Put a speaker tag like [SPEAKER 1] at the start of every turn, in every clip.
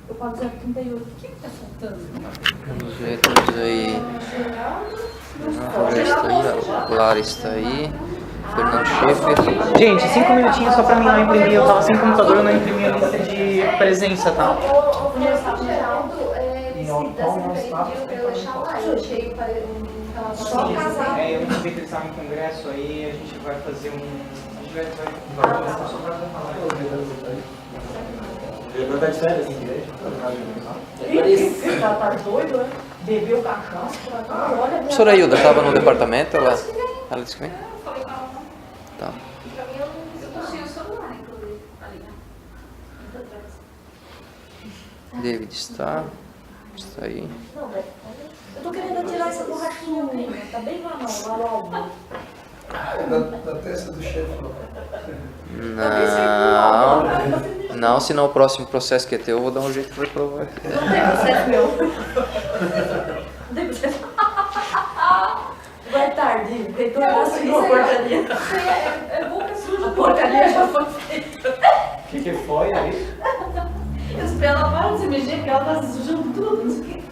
[SPEAKER 1] Eu pago 0,38. O que está faltando?
[SPEAKER 2] Vamos ver, temos aí. A Clara está aí. Fernando Schaefer.
[SPEAKER 3] Gente, 5 minutinhos só pra mim não imprimir. Eu tava sem computador, eu não imprimi a lista de presença, tá?
[SPEAKER 1] Só casar.
[SPEAKER 3] Eu não sei que eles estavam em congresso, aí a gente vai fazer um... A gente vai só pra falar.
[SPEAKER 4] Ele tá de férias, assim, igreja?
[SPEAKER 1] Você tá doido, né? Bebeu cachaça, olha...
[SPEAKER 2] Professora Hilda estava no departamento, ela disse que vem? Tá.
[SPEAKER 5] Pra mim, eu tô sem o celular, inclusive, ali, né?
[SPEAKER 2] David está aí.
[SPEAKER 1] Não, velho. Eu tô querendo tirar essa borrachinha, prima. Tá bem lá no alvo.
[SPEAKER 4] Da testa do chefe.
[SPEAKER 2] Não, senão o próximo processo que é teu, eu vou dar um jeito de reprovar.
[SPEAKER 1] Não tem processo meu. Não tem processo. Vai tarde. Reitor assinou a portaria.
[SPEAKER 5] É boca suja.
[SPEAKER 1] A portaria já foi feita.
[SPEAKER 3] O que foi aí?
[SPEAKER 1] Eu espero ela parar de se mexer, porque ela tá se sujando tudo. Não sei o que.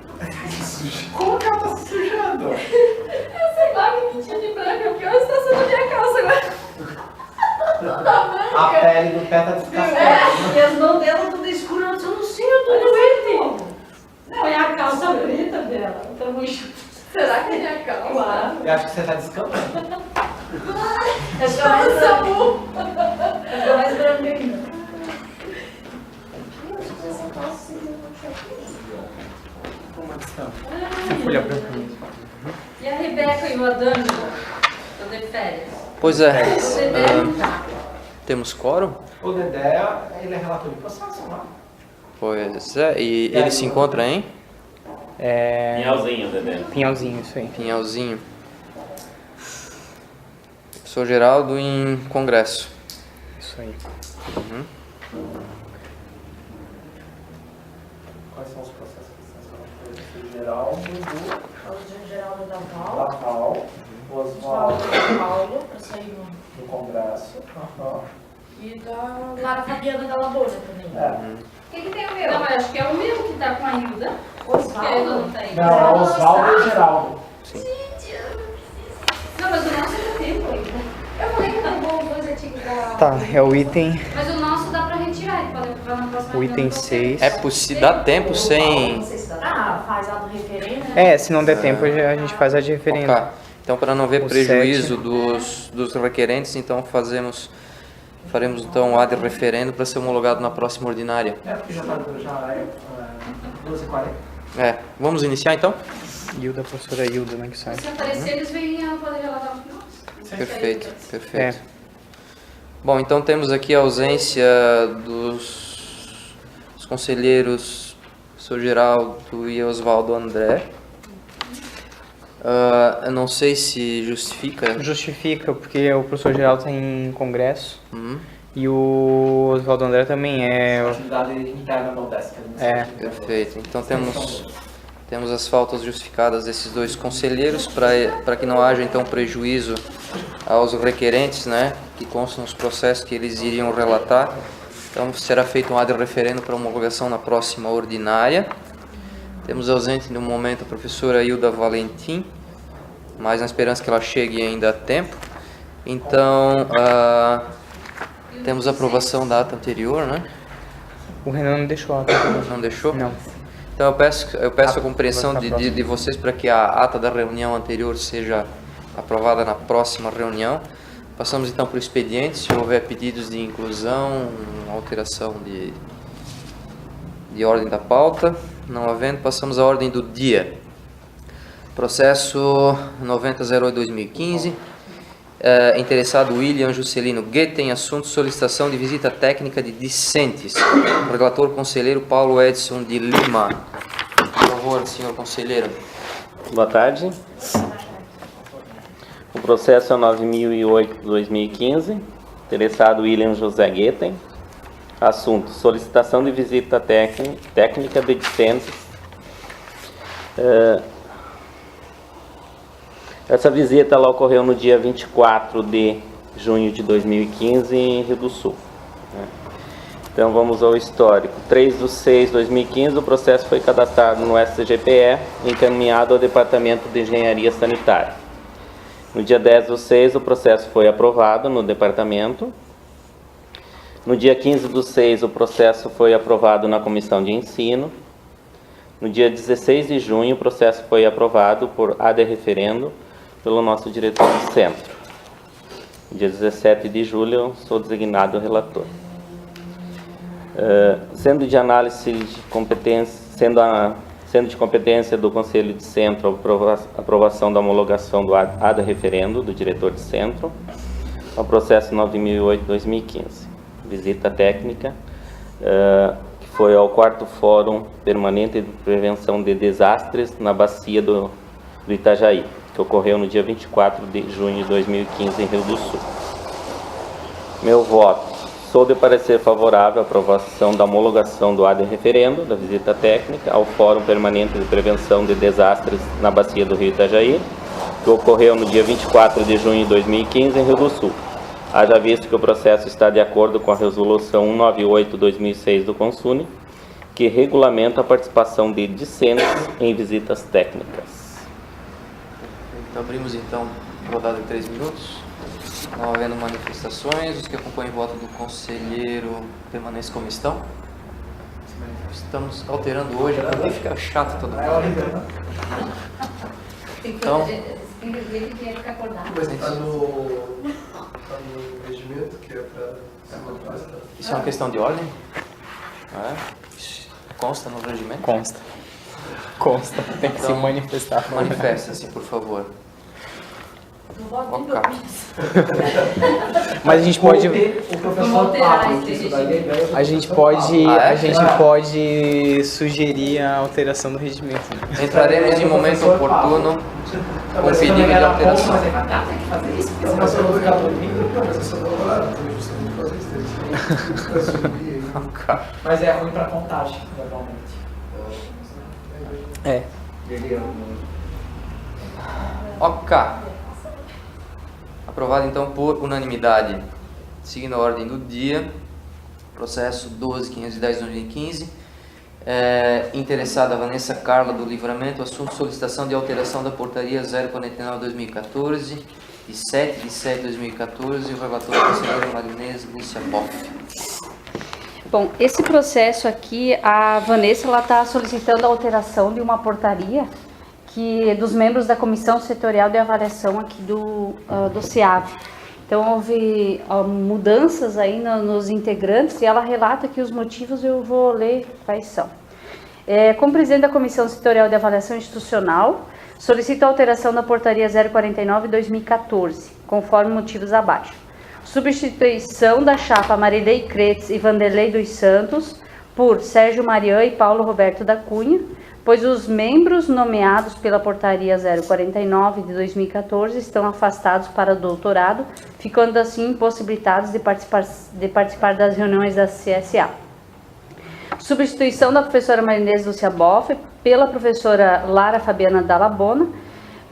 [SPEAKER 3] Como que ela tá se sujando?
[SPEAKER 5] Eu sei lá que tinha de branca, porque olha a estação da minha calça agora.
[SPEAKER 3] A pele do pé tá descascada.
[SPEAKER 1] E as mãos dela tudo escuras, eu não sei, eu tô doente. Não, é a calça preta dela. Então,
[SPEAKER 5] Será que é minha calça?
[SPEAKER 1] claro.
[SPEAKER 3] Eu acho que você tá descampando.
[SPEAKER 1] Acho que é mais branca. Acho que é mais branca ainda.
[SPEAKER 3] Como descampa?
[SPEAKER 1] Folha branca.
[SPEAKER 5] E a Rebeca e o Adão? Eu dei férias.
[SPEAKER 2] Pois é.
[SPEAKER 5] O Dedé não tá.
[SPEAKER 2] Temos quórum?
[SPEAKER 3] O Dedé, ele é relator de processo, não é?
[SPEAKER 2] Pois é. E ele se encontra em
[SPEAKER 6] Pinhalzinho, Dedé.
[SPEAKER 3] Pinhalzinho, isso aí.
[SPEAKER 2] Pinhalzinho. Professor Geraldo em congresso.
[SPEAKER 3] Isso aí.
[SPEAKER 2] Uhum.
[SPEAKER 4] Quais são os processos que estão sendo Geraldo,
[SPEAKER 1] O Geraldo da
[SPEAKER 4] da
[SPEAKER 1] Val.
[SPEAKER 4] Val,
[SPEAKER 1] Oswaldo
[SPEAKER 4] Oswaldo
[SPEAKER 1] da Paulo, pra sair
[SPEAKER 4] do Congresso.
[SPEAKER 1] e da Clara Fabiana da Laboura também.
[SPEAKER 5] O que tem o meu? Não, eu acho que é o meu que tá com a Hilda.
[SPEAKER 1] Oswaldo.
[SPEAKER 5] Que a Hilda não tem.
[SPEAKER 4] Não, é Oswaldo e Geraldo.
[SPEAKER 5] Não, mas o nosso ainda tem ainda. Eu falei que tá bom, depois eu tinha que dar.
[SPEAKER 3] Tá, é o item,
[SPEAKER 5] Mas o nosso dá pra retirar, ele pode levar na próxima
[SPEAKER 3] o item
[SPEAKER 5] reunião.
[SPEAKER 3] 6.
[SPEAKER 2] É possível, dá tempo sem.
[SPEAKER 1] Ah, faz a do referendo, né?
[SPEAKER 3] Se não der tempo, a gente faz a de referendo.
[SPEAKER 2] Ok. Então, para não haver
[SPEAKER 3] O
[SPEAKER 2] prejuízo dos requerentes, então faremos então o ad referendo para ser homologado na próxima ordinária.
[SPEAKER 4] Porque já é 12h40.
[SPEAKER 2] Vamos iniciar então?
[SPEAKER 3] Hilda, professora Hilda, né, que sai.
[SPEAKER 5] Se aparecer, eles vêm a poder relatar os nossos.
[SPEAKER 2] Perfeito. Bom, então temos aqui a ausência dos conselheiros professor Geraldo e Oswaldo André. Eu não sei se justifica.
[SPEAKER 3] Justifica, porque o professor Geraldo está em congresso
[SPEAKER 2] Uhum.
[SPEAKER 3] e o Oswaldo André também é...
[SPEAKER 4] Atividade interna da UDESC.
[SPEAKER 2] Perfeito. Então temos as faltas justificadas desses dois conselheiros para que não haja então prejuízo aos requerentes, né, que constam nos processos que eles iriam relatar. Então será feito um ad referendo para homologação na próxima ordinária. Temos ausente no momento a professora Hilda Valentim, mas na esperança que ela chegue ainda a tempo. Então temos a aprovação da ata anterior, né?
[SPEAKER 3] O Renan não deixou a
[SPEAKER 2] Não deixou?
[SPEAKER 3] Não.
[SPEAKER 2] Então eu peço a compreensão de vocês para que a ata da reunião anterior seja aprovada na próxima reunião. Passamos então para o expediente, se houver pedidos de inclusão, alteração de ordem da pauta. Não havendo, passamos à ordem do dia. Processo 9008-2015. Interessado William Juscelino Goethe, assunto solicitação de visita técnica de discentes. O relator conselheiro Paulo Edson de Lima. Por favor, senhor conselheiro.
[SPEAKER 6] Boa tarde. O processo é 9008-2015. Interessado William José Goethe. Assunto: solicitação de visita técnica de discentes. Essa visita ela ocorreu no dia 24 de junho de 2015 em Rio do Sul. Então vamos ao histórico. 3/6/2015, o processo foi cadastrado no SCGPE e encaminhado ao Departamento de Engenharia Sanitária. No dia 10/6, o processo foi aprovado no departamento. No dia 15/6, o processo foi aprovado na Comissão de Ensino. No dia 16 de junho, o processo foi aprovado por ad referendo pelo nosso diretor do centro. No dia 17 de julho, eu sou designado relator. Sendo de análise de competência, sendo de competência do Conselho de Centro a aprovação da homologação do ad referendo do diretor de centro, ao processo 9008/2015. Visita técnica, que foi ao 4º Fórum Permanente de Prevenção de Desastres na Bacia do Itajaí, que ocorreu no dia 24 de junho de 2015 em Rio do Sul. Meu voto. Sou de parecer favorável à aprovação da homologação do ad referendo da visita técnica ao Fórum Permanente de Prevenção de Desastres na Bacia do Rio Itajaí, que ocorreu no dia 24 de junho de 2015 em Rio do Sul. Haja visto que o processo está de acordo com a Resolução 198/2006 do Consune, que regulamenta a participação de discentes em visitas técnicas.
[SPEAKER 2] Então, abrimos então rodada de 3 minutos. Não havendo manifestações, os que acompanham o voto do conselheiro permanecem como estão. Estamos alterando hoje, porque fica chato todo mundo. Então,
[SPEAKER 5] Ele quer ficar acordado.
[SPEAKER 4] Mas está no regimento, que é para...
[SPEAKER 2] isso é uma questão de ordem? É? Consta no regimento?
[SPEAKER 3] Consta. Tem que se manifestar.
[SPEAKER 2] Manifesta-se, por favor. Ok.
[SPEAKER 3] Mas a gente pode...
[SPEAKER 4] O professor
[SPEAKER 5] Vamos alterar
[SPEAKER 4] fala
[SPEAKER 5] esse
[SPEAKER 4] isso daí,
[SPEAKER 5] regimento.
[SPEAKER 3] A gente pode,
[SPEAKER 2] Ah, é?
[SPEAKER 3] a gente pode sugerir a alteração do regimento. Né?
[SPEAKER 2] Entraremos em momento oportuno com pedido de alteração.
[SPEAKER 4] Tem que fazer isso, porque senão eu vou ficar dormindo. Mas eu só vou agora, estou justamente fazer isso. Mas é ruim para contagem, normalmente.
[SPEAKER 3] É.
[SPEAKER 2] Ok. Aprovado então por unanimidade. Seguindo a ordem do dia, processo 12.510/2015. Interessada Vanessa Carla do Livramento, assunto solicitação de alteração da portaria 049/2014, de 7/7/2014, o relator é a conselheira Marinês Lúcia Boff.
[SPEAKER 7] Bom, esse processo aqui, a Vanessa está solicitando a alteração de uma portaria que dos membros da Comissão Setorial de Avaliação aqui do CEAV. Então, houve mudanças aí nos integrantes e ela relata que os motivos eu vou ler quais são. Como presidente da Comissão Setorial de Avaliação Institucional, solicito a alteração da portaria 049/2014, conforme motivos abaixo. Substituição da chapa Marilei Kretz e Vanderlei dos Santos por Sérgio Marian e Paulo Roberto da Cunha, pois os membros nomeados pela portaria 049 de 2014 estão afastados para doutorado, ficando assim impossibilitados de participar das reuniões da CSA. Substituição da professora Marinês Lúcia Boff pela professora Lara Fabiana Dallabona,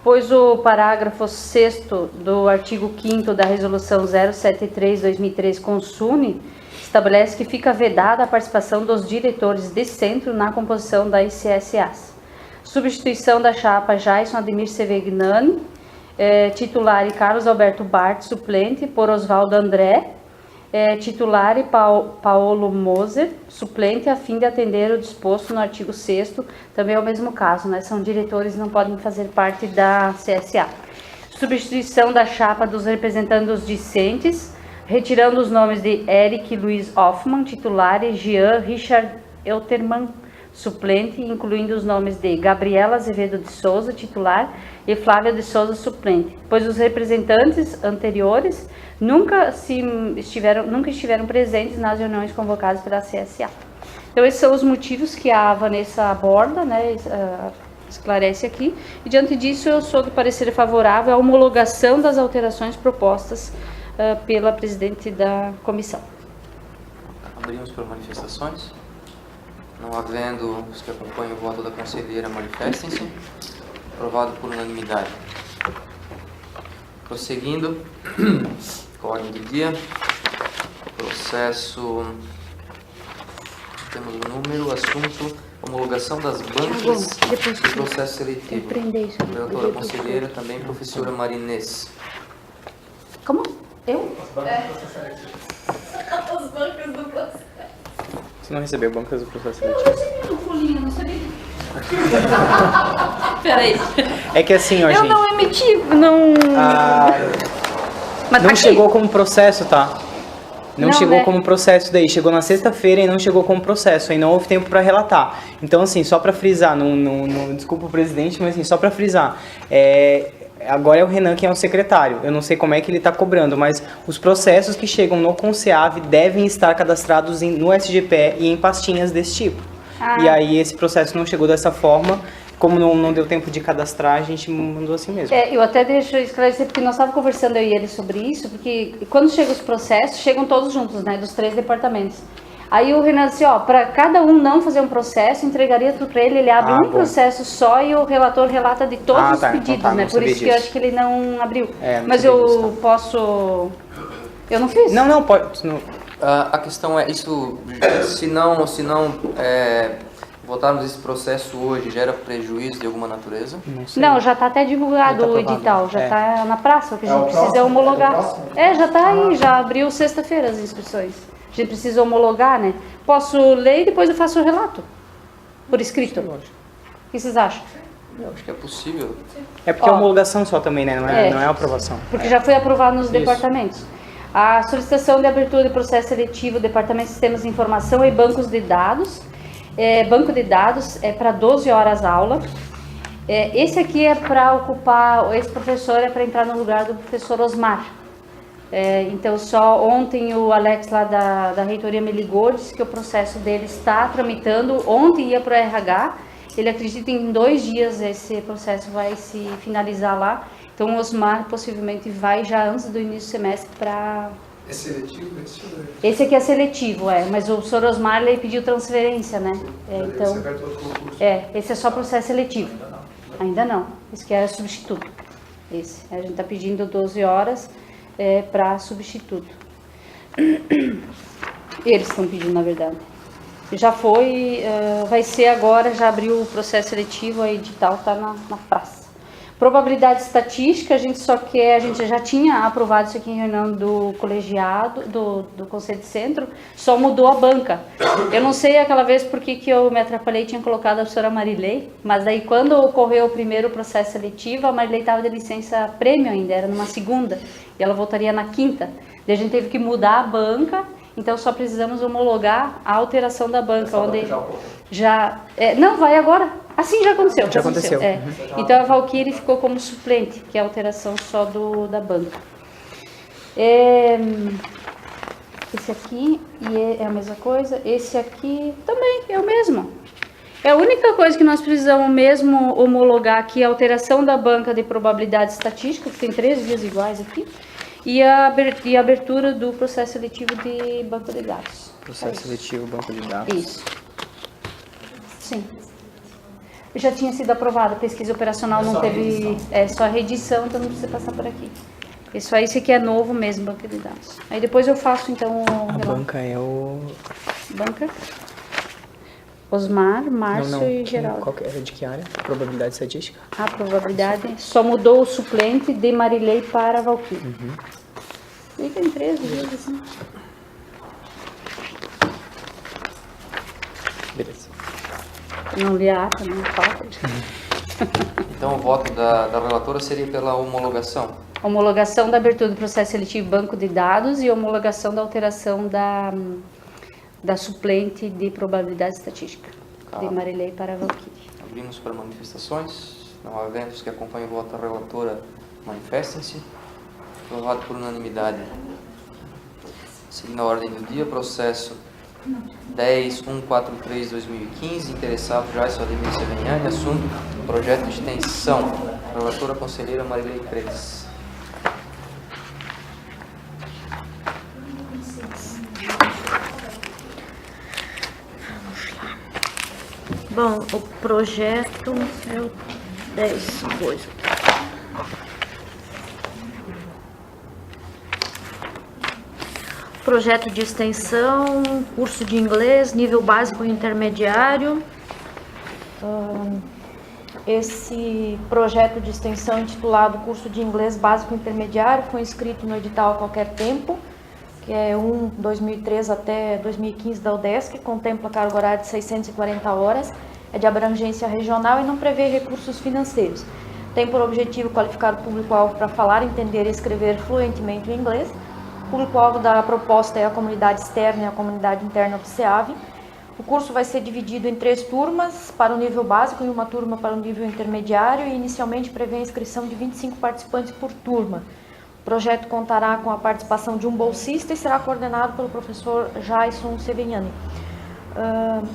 [SPEAKER 7] pois o parágrafo 6º do artigo 5º da resolução 073/2003 Consune estabelece que fica vedada a participação dos diretores de centro na composição das CSAs. Substituição da chapa Jason Ademir Sevegnani, titular, e Carlos Alberto Bart, suplente, por Oswaldo André, titular, e Paulo Moser, suplente, a fim de atender o disposto no artigo 6º, também é o mesmo caso, né? São diretores e não podem fazer parte da CSA. Substituição da chapa dos representantes dos discentes, retirando os nomes de Eric Luiz Hoffmann, titular, e Jean Richard Eutermann, suplente, incluindo os nomes de Gabriela Azevedo de Souza, titular, e Flávia de Souza, suplente, pois os representantes anteriores nunca estiveram presentes nas reuniões convocadas pela CSA. Então, esses são os motivos que a Vanessa aborda, né, esclarece aqui, e diante disso eu sou do parecer favorável à homologação das alterações propostas pela presidente da comissão.
[SPEAKER 2] Abrimos por manifestações. Não havendo os que acompanham o voto da conselheira, manifestem-se. Aprovado por unanimidade. Prosseguindo com a ordem do dia, processo Temos o número, assunto, homologação das bancas do processo seletivo. Relatora conselheira, também professora Marinês.
[SPEAKER 7] Como? Eu?
[SPEAKER 5] As bancas do processo.
[SPEAKER 3] Você não recebeu bancas do processo
[SPEAKER 7] Eu
[SPEAKER 3] seletivo?
[SPEAKER 7] recebi um folhinho, não sabia.
[SPEAKER 5] Peraí.
[SPEAKER 3] É que assim, ó,
[SPEAKER 7] Eu
[SPEAKER 3] gente...
[SPEAKER 7] não emiti, não... Mas tá
[SPEAKER 3] Não
[SPEAKER 7] aqui.
[SPEAKER 3] chegou como processo, tá? Não chegou
[SPEAKER 7] né?
[SPEAKER 3] como processo daí. Chegou na sexta-feira e não chegou como processo. Aí não houve tempo para relatar. Então, assim, só para frisar, desculpa o presidente, mas assim, só para frisar. Agora é o Renan que é o secretário. Eu não sei como é que ele está cobrando, mas os processos que chegam no Conceave devem estar cadastrados no SGPE e em pastinhas desse tipo. E aí esse processo não chegou dessa forma. Como não deu tempo de cadastrar, a gente mandou assim mesmo.
[SPEAKER 7] Eu até deixo esclarecer, porque nós estávamos conversando eu e ele sobre isso, porque quando chegam os processos, chegam todos juntos, né, dos 3 departamentos. Aí o Renan disse, para cada um não fazer um processo, entregaria tudo para ele abre um processo só e o relator relata de todos os pedidos,
[SPEAKER 3] então tá,
[SPEAKER 7] né,
[SPEAKER 3] não
[SPEAKER 7] por isso
[SPEAKER 3] sabia
[SPEAKER 7] que eu
[SPEAKER 3] disso.
[SPEAKER 7] acho que ele não abriu.
[SPEAKER 3] Não
[SPEAKER 7] Mas
[SPEAKER 3] sabia
[SPEAKER 7] eu
[SPEAKER 3] disso, tá.
[SPEAKER 7] posso... Eu não fiz?
[SPEAKER 3] Não, pode... Não.
[SPEAKER 2] A questão é, isso, se não votarmos esse processo hoje, gera prejuízo de alguma natureza?
[SPEAKER 7] Não, já está até divulgado
[SPEAKER 3] Já tá
[SPEAKER 7] o
[SPEAKER 3] aprovado.
[SPEAKER 7] edital, já está na praça, o que a gente
[SPEAKER 4] o
[SPEAKER 7] precisa
[SPEAKER 4] próximo?
[SPEAKER 7] homologar.
[SPEAKER 4] É o próximo?
[SPEAKER 7] Já está aí, já abriu sexta-feira as inscrições. A gente precisa homologar, né? Posso ler e depois eu faço o relato, por escrito. O que vocês acham?
[SPEAKER 2] Eu acho que é possível.
[SPEAKER 3] É porque é homologação só também, né? Não é aprovação.
[SPEAKER 7] Porque já foi aprovado nos departamentos. A solicitação de abertura de processo seletivo, Departamento de Sistemas de Informação e Bancos de Dados. Banco de dados é para 12 horas aula. Esse aqui é para ocupar, esse professor é para entrar no lugar do professor Osmar. Então só ontem o Alex lá da reitoria me ligou, disse que o processo dele está tramitando, ontem ia para o RH, ele acredita que em 2 dias esse processo vai se finalizar lá, então o Osmar possivelmente vai já antes do início do semestre para...
[SPEAKER 4] É seletivo?
[SPEAKER 7] Esse aqui é seletivo, mas o professor Osmar ele pediu transferência, né? Então, esse é só processo seletivo. Ainda não. Esse aqui era substituto. Esse. A gente está pedindo 12 horas para substituto. Eles estão pedindo, na verdade. Já foi, vai ser agora, já abriu o processo seletivo, a edital está na praça. Probabilidade estatística, a gente já tinha aprovado isso aqui em reunião do colegiado, do Conselho de Centro, só mudou a banca. Eu não sei aquela vez por que eu me atrapalhei, tinha colocado a professora Marilei, mas daí quando ocorreu o primeiro processo seletivo, a Marilei estava de licença prêmio ainda, era numa segunda, e ela voltaria na quinta. Daí a gente teve que mudar a banca, então só precisamos homologar a alteração da banca, onde não, vai agora. Assim já aconteceu.
[SPEAKER 3] Já aconteceu.
[SPEAKER 7] Então a Valkyrie ficou como suplente, que é a alteração só da banca. Esse aqui é a mesma coisa. Esse aqui também é o mesmo. A única coisa que nós precisamos mesmo homologar aqui é a alteração da banca de probabilidade estatística, que tem 3 dias iguais aqui, e a abertura do processo seletivo de banco de dados.
[SPEAKER 3] Processo seletivo, banco de dados.
[SPEAKER 7] Isso. Sim. Já tinha sido aprovada, a pesquisa operacional não teve, só a reedição, então não precisa passar por aqui. Isso aí, esse aqui é novo mesmo, banco de dados. Aí depois eu faço então o...
[SPEAKER 3] A banca é o...
[SPEAKER 7] Banca. Osmar, Márcio e Geraldo.
[SPEAKER 3] Era de que área? Probabilidade estatística?
[SPEAKER 7] A probabilidade, só mudou o suplente de Marilei para Valkyrie. E tem 13 dias assim.
[SPEAKER 3] Beleza.
[SPEAKER 7] Não li a ata, não falta.
[SPEAKER 2] Então o voto da relatora seria pela homologação.
[SPEAKER 7] Homologação da abertura do processo seletivo banco de dados e homologação da alteração da suplente de probabilidade estatística, de Marilei para Valkyrie.
[SPEAKER 2] Abrimos para manifestações. Não há ventos que acompanhem o voto da relatora, manifestem-se. Aprovado por unanimidade. Seguindo a ordem do dia, processo 10.143/2015, interessado Jason Ademir Seveniani, assunto projeto de extensão. Relatora conselheira Marilei Cretes.
[SPEAKER 1] Bom, o projeto é o 10 coisa. O
[SPEAKER 8] projeto de extensão, curso de inglês, nível básico e intermediário. Esse projeto de extensão intitulado Curso de Inglês Básico e Intermediário foi inscrito no edital a qualquer tempo, que é 2003 até 2015 da UDESC, contempla carga horária de 640 horas, é de abrangência regional e não prevê recursos financeiros. Tem por objetivo qualificar o público-alvo para falar, entender e escrever fluentemente o inglês. O público-alvo da proposta é a comunidade externa e a comunidade interna do CEAV. O curso vai ser dividido em 3 turmas para o nível básico e uma turma para o nível intermediário e inicialmente prevê a inscrição de 25 participantes por turma. O projeto contará com a participação de um bolsista e será coordenado pelo professor Jason Seveniani.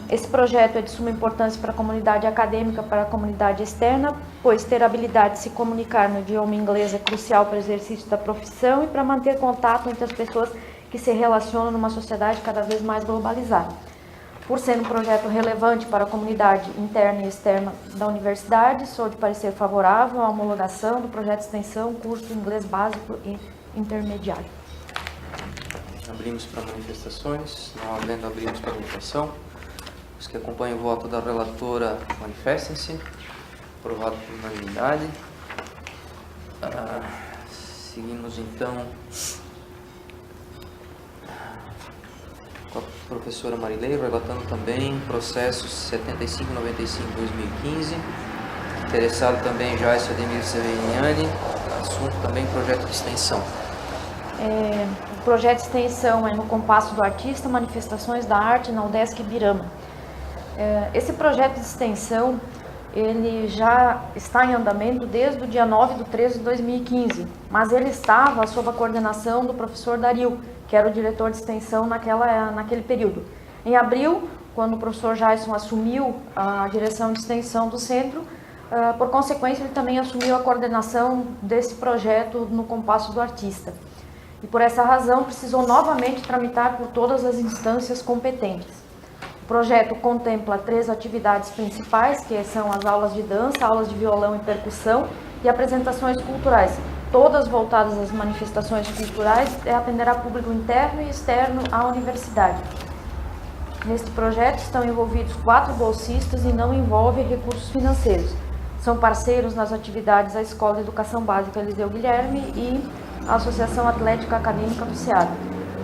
[SPEAKER 8] Esse projeto é de suma importância para a comunidade acadêmica, para a comunidade externa, pois ter a habilidade de se comunicar no idioma inglês é crucial para o exercício da profissão e para manter contato entre as pessoas que se relacionam numa sociedade cada vez mais globalizada. Por ser um projeto relevante para a comunidade interna e externa da universidade, sou de parecer favorável à homologação do projeto de extensão, curso de inglês básico e intermediário.
[SPEAKER 2] Abrimos para manifestações, não havendo, abrimos para votação. Os que acompanham o voto da relatora, manifestem-se. Aprovado por unanimidade. Seguimos então com a professora Marilei, relatando também processo 7595-2015. Interessado também Jason Ademir Seveniani, assunto também projeto de extensão.
[SPEAKER 8] O projeto de extensão é no Compasso do Artista, Manifestações da Arte na UDESC Ibirama. Esse projeto de extensão, ele já está em andamento desde o dia 9/3/2015, mas ele estava sob a coordenação do professor Dario, que era o diretor de extensão naquele período. Em abril, quando o professor Jason assumiu a direção de extensão do centro, por consequência, ele também assumiu a coordenação desse projeto no Compasso do Artista. E por essa razão precisou novamente tramitar por todas as instâncias competentes. O projeto contempla 3 atividades principais, que são as aulas de dança, aulas de violão e percussão e apresentações culturais, todas voltadas às manifestações culturais e atenderá público interno e externo à universidade. Neste projeto estão envolvidos 4 bolsistas e não envolve recursos financeiros. São parceiros nas atividades a Escola de Educação Básica Eliseu Guilherme e a Associação Atlética Acadêmica do CEAV.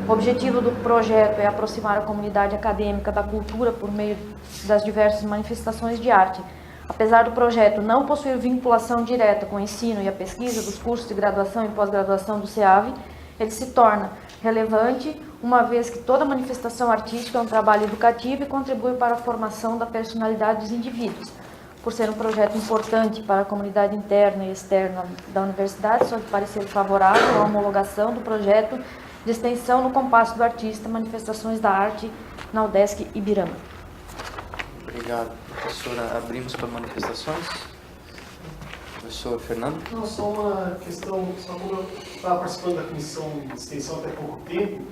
[SPEAKER 8] O objetivo do projeto é aproximar a comunidade acadêmica da cultura por meio das diversas manifestações de arte. Apesar do projeto não possuir vinculação direta com o ensino e a pesquisa dos cursos de graduação e pós-graduação do CEAV, ele se torna relevante, uma vez que toda manifestação artística é um trabalho educativo e contribui para a formação da personalidade dos indivíduos. Por ser um projeto importante para a comunidade interna e externa da universidade, sou de parecer favorável à homologação do projeto de extensão no Compasso do Artista, Manifestações da Arte na UDESC Ibirama.
[SPEAKER 2] Obrigado, professora. Abrimos para manifestações. Professor Fernando?
[SPEAKER 9] Não, só uma questão, só como eu estava participando da comissão de extensão até pouco tempo,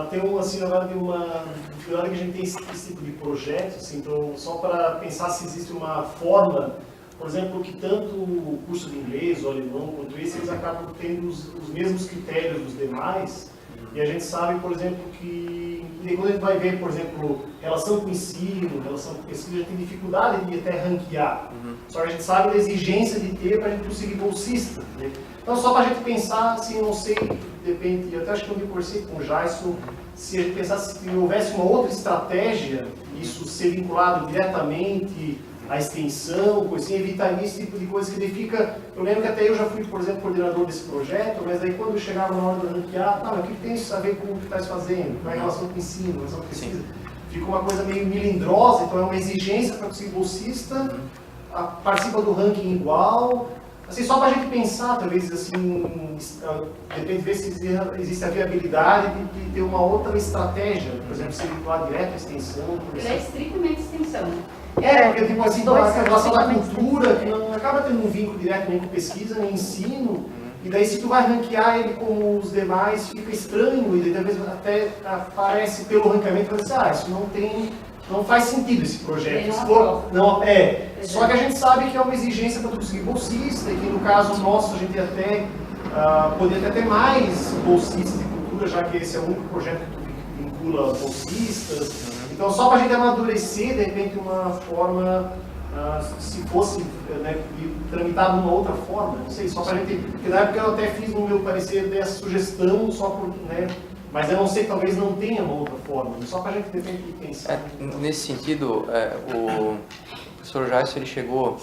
[SPEAKER 9] tem assim, na verdade, uma dificuldade que a gente tem esse tipo de projeto, assim, então, só para pensar se existe uma forma, por exemplo, que tanto o curso de inglês, o alemão, quanto esse, eles acabam tendo os mesmos critérios dos demais, e a gente sabe, por exemplo, que quando a gente vai ver, por exemplo, relação com o ensino, relação com pesquisa, a gente tem dificuldade de até ranquear. Só que a gente sabe da exigência de ter para a gente conseguir bolsista, né? Então, só para a gente pensar, assim, eu não sei, depende, eu até acho que eu me conversei com o Jason, se a gente pensasse que houvesse uma outra estratégia, isso ser vinculado diretamente à extensão, coisa assim, evitaria esse tipo de coisa que daí fica... Eu lembro que até eu já fui, por exemplo, coordenador desse projeto, mas aí quando eu chegava na hora de ranquear, mas o que tem isso a ver com o que estás fazendo? Qual é a relação com o ensino, a relação com a pesquisa? Fica uma coisa meio melindrosa, então é uma exigência para conseguir bolsista, participa do ranking igual... Assim, só para a gente pensar, talvez, assim, depende de ver se existe a viabilidade de ter uma outra estratégia, por exemplo, se vincular direto à extensão.
[SPEAKER 1] Ele é estritamente extensão.
[SPEAKER 9] Porque, tipo assim, a relação da cultura, que não acaba tendo um vínculo direto nem com pesquisa, nem ensino, e daí se tu vai ranquear ele como os demais, fica estranho, e talvez até aparece pelo ranqueamento, isso não faz sentido esse projeto. Só que a gente sabe que é uma exigência para tu conseguir bolsista, e que no caso nosso a gente até poderia até ter mais bolsistas de cultura porventura, já que esse é o único projeto que tu vincula bolsistas. Então, só para a gente amadurecer, de repente, uma forma, se fosse tramitado de uma outra forma, não sei, só para a gente... Porque na época eu até fiz no meu parecer dessa sugestão, só por... mas eu não sei, talvez não tenha uma outra forma, só para a gente, de repente, pensar.
[SPEAKER 2] Nesse sentido, o professor Jaisso, ele chegou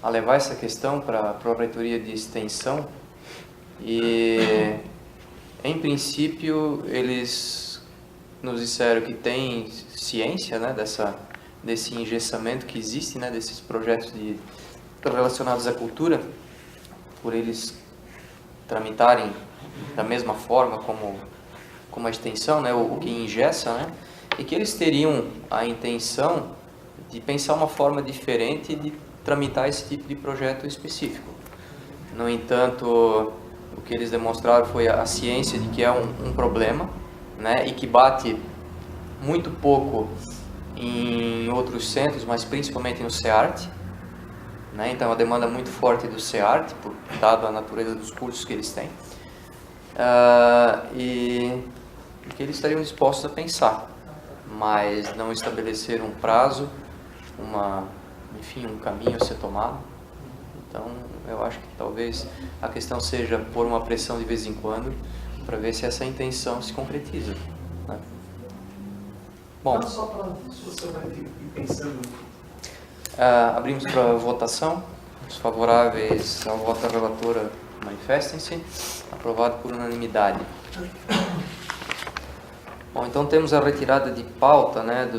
[SPEAKER 2] a levar essa questão para a Reitoria de Extensão e, em princípio, eles nos disseram que tem ciência, né, desse engessamento que existe, né, desses projetos relacionados à cultura, por eles tramitarem da mesma forma como a extensão, né, o que engessa, né, e que eles teriam a intenção de pensar uma forma diferente de tramitar esse tipo de projeto específico. No entanto, o que eles demonstraram foi a ciência de que é um problema, né, e que bate muito pouco em outros centros, mas principalmente no CEART, né, então é uma demanda muito forte do CEART, dado a natureza dos cursos que eles têm, e que eles estariam dispostos a pensar, mas não estabelecer um prazo, enfim, um caminho a ser tomado. Então, eu acho que talvez a questão seja pôr uma pressão de vez em quando, para ver se essa intenção se concretiza, né? Bom,
[SPEAKER 9] não, só para você vai ir pensando.
[SPEAKER 2] Abrimos para votação. Os favoráveis ao voto da relatora manifestem-se. Aprovado por unanimidade. Bom, então temos a retirada de pauta, né,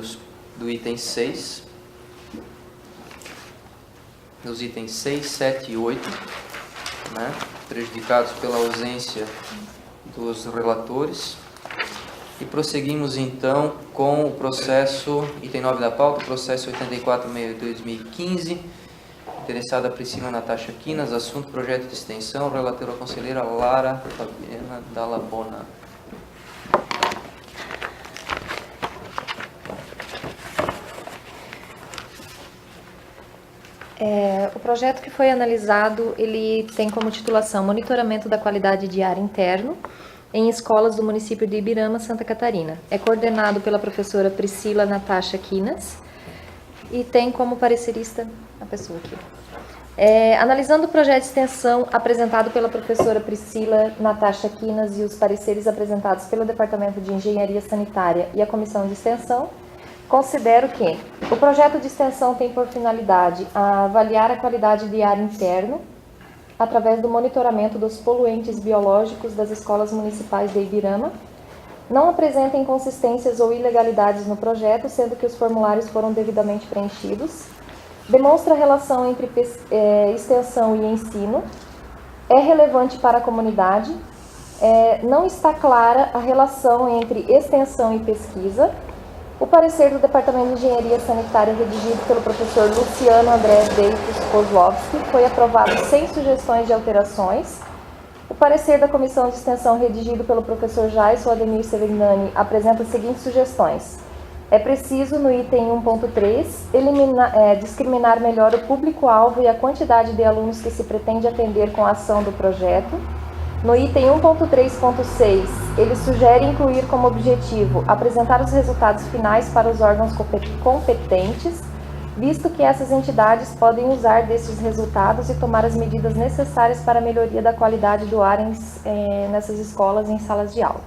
[SPEAKER 2] do item 6. Dos itens 6, 7 e 8, né, prejudicados pela ausência dos relatores. E prosseguimos então com o processo, item 9 da pauta, processo 84/2015, interessada Priscila Natasha Quinas, assunto projeto de extensão, relatora conselheira Lara Fabiana Dallabona.
[SPEAKER 8] O projeto que foi analisado, ele tem como titulação Monitoramento da Qualidade de Ar Interno em escolas do município de Ibirama, Santa Catarina. É coordenado pela professora Priscila Natasha Quinas e tem como parecerista a pessoa aqui. Analisando o projeto de extensão apresentado pela professora Priscila Natasha Quinas e os pareceres apresentados pelo Departamento de Engenharia Sanitária e a Comissão de Extensão, considero que o projeto de extensão tem por finalidade avaliar a qualidade de ar interno através do monitoramento dos poluentes biológicos das escolas municipais de Ibirama. Não apresenta inconsistências ou ilegalidades no projeto, sendo que os formulários foram devidamente preenchidos. Demonstra relação entre extensão e ensino. É relevante para a comunidade. Não está clara a relação entre extensão e pesquisa. O parecer do Departamento de Engenharia Sanitária, redigido pelo professor Luciano André Deitos Kozlovski, foi aprovado sem sugestões de alterações. O parecer da Comissão de Extensão, redigido pelo professor Jaisso Ademir Severnani, apresenta as seguintes sugestões. É preciso, no item 1.3, discriminar melhor o público-alvo e a quantidade de alunos que se pretende atender com a ação do projeto. No item 1.3.6, ele sugere incluir como objetivo apresentar os resultados finais para os órgãos competentes, visto que essas entidades podem usar desses resultados e tomar as medidas necessárias para a melhoria da qualidade do ar nessas escolas em salas de aula.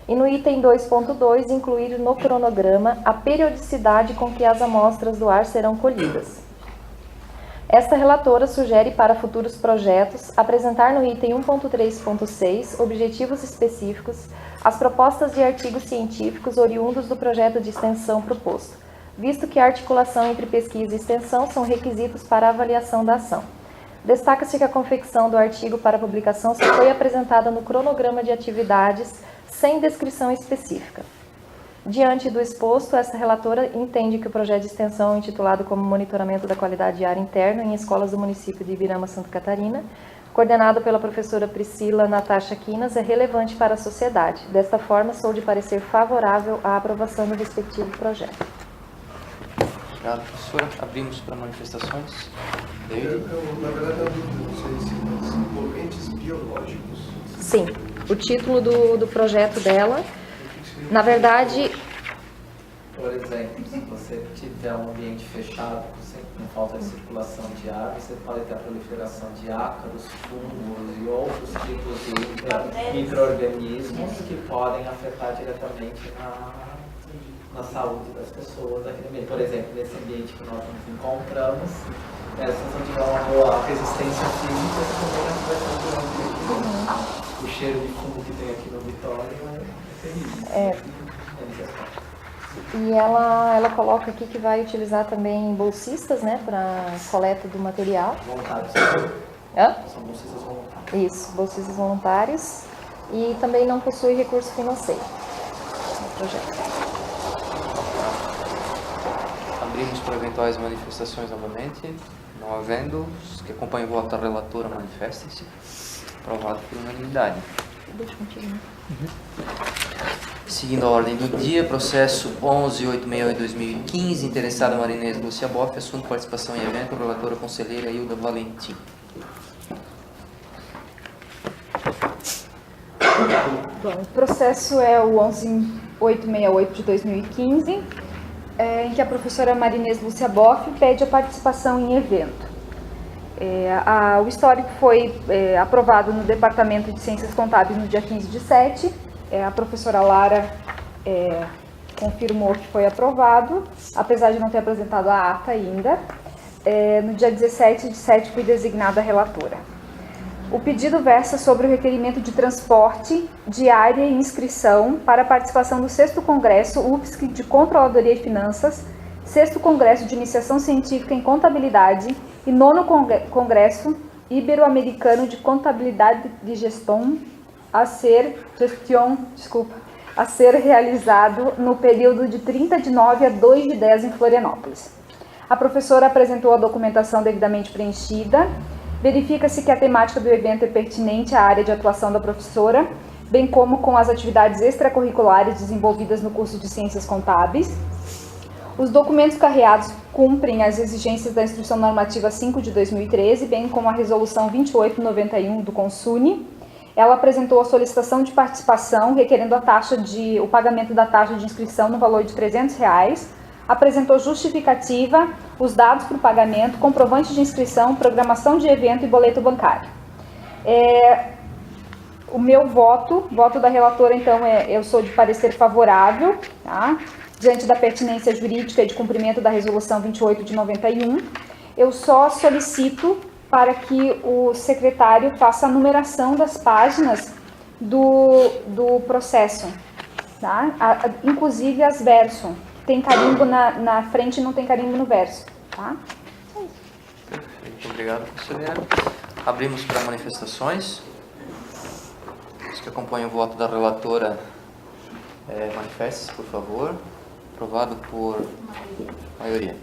[SPEAKER 8] E no item 2.2, incluir no cronograma a periodicidade com que as amostras do ar serão colhidas. Esta relatora sugere para futuros projetos apresentar no item 1.3.6 objetivos específicos, as propostas de artigos científicos oriundos do projeto de extensão proposto, visto que a articulação entre pesquisa e extensão são requisitos para a avaliação da ação. Destaca-se que a confecção do artigo para publicação só foi apresentada no cronograma de atividades sem descrição específica. Diante do exposto, esta relatora entende que o projeto de extensão intitulado como Monitoramento da Qualidade de Ar Interno em Escolas do município de Ibirama, Santa Catarina, coordenado pela professora Priscila Natasha Quinas, é relevante para a sociedade. Desta forma, sou de parecer favorável à aprovação do respectivo projeto.
[SPEAKER 2] Obrigado, professora. Abrimos para manifestações.
[SPEAKER 9] Na verdade, eu não sei se são poluentes biológicos.
[SPEAKER 8] Sim. o título do projeto dela. Na verdade,
[SPEAKER 4] por exemplo, se você tiver um ambiente fechado, com falta de circulação de ar, você pode ter a proliferação de ácaros, fungos e outros tipos de micro-organismos que podem afetar diretamente na saúde das pessoas daquele ambiente. Por exemplo, nesse ambiente que nós nos encontramos, se você tiver uma boa resistência física, você também não vai ter um aqui. O cheiro de fungo que tem aqui no Vitória é terrível.
[SPEAKER 8] E ela coloca aqui que vai utilizar também bolsistas, né, para coleta do material.
[SPEAKER 4] Voluntários.
[SPEAKER 8] Hã?
[SPEAKER 4] São bolsistas voluntários.
[SPEAKER 8] Isso, bolsistas voluntários. E também não possui recurso financeiro no projeto.
[SPEAKER 2] Abrimos para eventuais manifestações novamente. Não havendo, os que acompanham o voto da relatora manifestem-se. Aprovado por unanimidade.
[SPEAKER 8] Deixa eu continuar.
[SPEAKER 2] Seguindo a ordem do dia, processo 11.868/2015, interessada Marinês Lúcia Boff, assunto participação em evento, relatora conselheira Hilda Valentim.
[SPEAKER 8] Bom, o processo é o 11.868 de 2015, em que a professora Marinês Lúcia Boff pede a participação em evento. O histórico foi aprovado no Departamento de Ciências Contábeis no dia 15/7. A professora Lara confirmou que foi aprovado, apesar de não ter apresentado a ata ainda. No dia 17/7 fui designada relatora. O pedido versa sobre o requerimento de transporte, diária e inscrição para a participação do 6º Congresso UFSC de Controladoria e Finanças, 6º Congresso de Iniciação Científica em Contabilidade e 9º Congresso Ibero-Americano de Contabilidade de Gestão a ser realizado no período de 30 de 9 a 2 de 10 em Florianópolis. A professora apresentou a documentação devidamente preenchida. Verifica-se que a temática do evento é pertinente à área de atuação da professora, bem como com as atividades extracurriculares desenvolvidas no curso de Ciências Contábeis. Os documentos carreados cumprem as exigências da Instrução Normativa 5 de 2013, bem como a Resolução 2891 do Consune. Ela apresentou a solicitação de participação, requerendo o pagamento da taxa de inscrição no valor de R$ 300, apresentou justificativa, os dados para o pagamento, comprovante de inscrição, programação de evento e boleto bancário. O meu voto da relatora, então, eu sou de parecer favorável, tá? Diante da pertinência jurídica e de cumprimento da Resolução 28 de 91, eu só solicito para que o secretário faça a numeração das páginas do processo, tá? Inclusive as verso. Tem carimbo na frente e não tem carimbo no verso, tá?
[SPEAKER 2] Muito obrigado, conselheira. Abrimos para manifestações. Os que acompanham o voto da relatora, manifestem-se, por favor. Aprovado por maioria.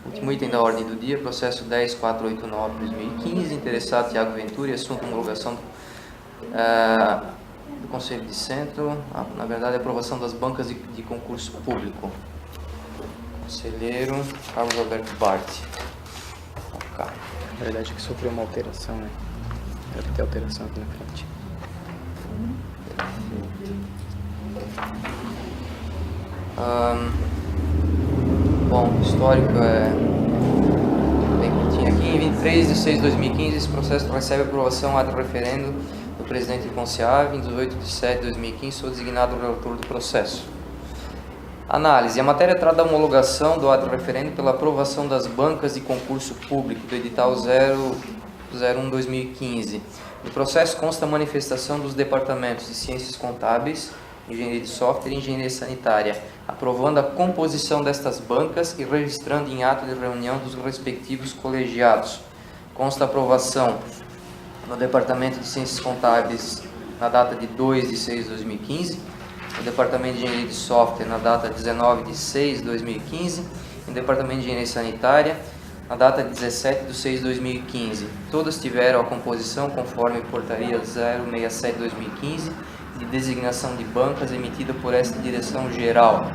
[SPEAKER 2] Último item da ordem do dia, processo 10.489/2015, interessado Tiago Ventura e assunto homologação do Conselho de Centro, na verdade, a aprovação das bancas de concurso público. Conselheiro Carlos Alberto Bart.
[SPEAKER 3] Na verdade, é que sofreu uma alteração, né? Deve ter alteração aqui na frente.
[SPEAKER 2] Bom, o histórico é bem curtinho aqui. Em 23 de 6 de 2015, esse processo recebe aprovação ad referendo do presidente do CONCEAV. Em 18 de 7 de 2015, sou designado relator do processo. Análise. A matéria trata da homologação do ad referendo pela aprovação das bancas de concurso público do edital 01/2015. No processo consta a manifestação dos departamentos de Ciências Contábeis, Engenharia de Software e Engenharia Sanitária, aprovando a composição destas bancas e registrando em ato de reunião dos respectivos colegiados. Consta a aprovação no Departamento de Ciências Contábeis na data de 2 de 6 de 2015, no Departamento de Engenharia de Software na data de 19 de 6 de 2015, no Departamento de Engenharia Sanitária na data de 17 de 6 de 2015. Todas tiveram a composição conforme portaria 067 de 2015, de designação de bancas emitida por esta Direção-Geral.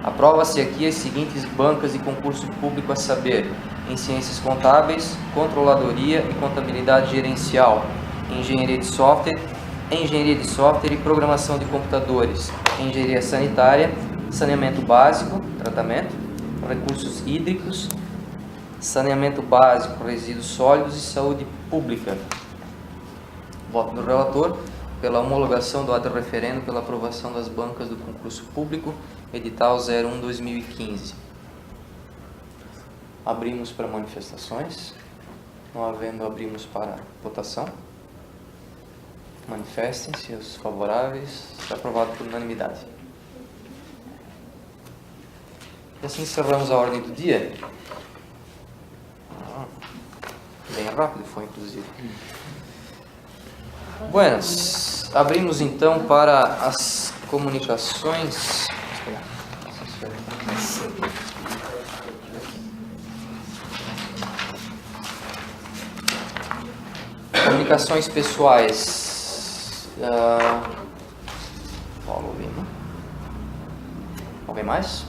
[SPEAKER 2] Aprova-se aqui as seguintes bancas de concurso público, a saber: em Ciências Contábeis, Controladoria e Contabilidade Gerencial, Engenharia de Software e Programação de Computadores, Engenharia Sanitária, Saneamento Básico, Tratamento, Recursos Hídricos, Saneamento Básico, Resíduos Sólidos e Saúde Pública. Voto do relator pela homologação do ato referendo pela aprovação das bancas do concurso público, edital 01/2015. Abrimos para manifestações. Não havendo, abrimos para votação. Manifestem-se os favoráveis. Está aprovado por unanimidade. E assim encerramos a ordem do dia. Bem rápido foi, inclusive. Buenas. Abrimos então para as comunicações. Comunicações pessoais. Paulo Lima. Alguém mais?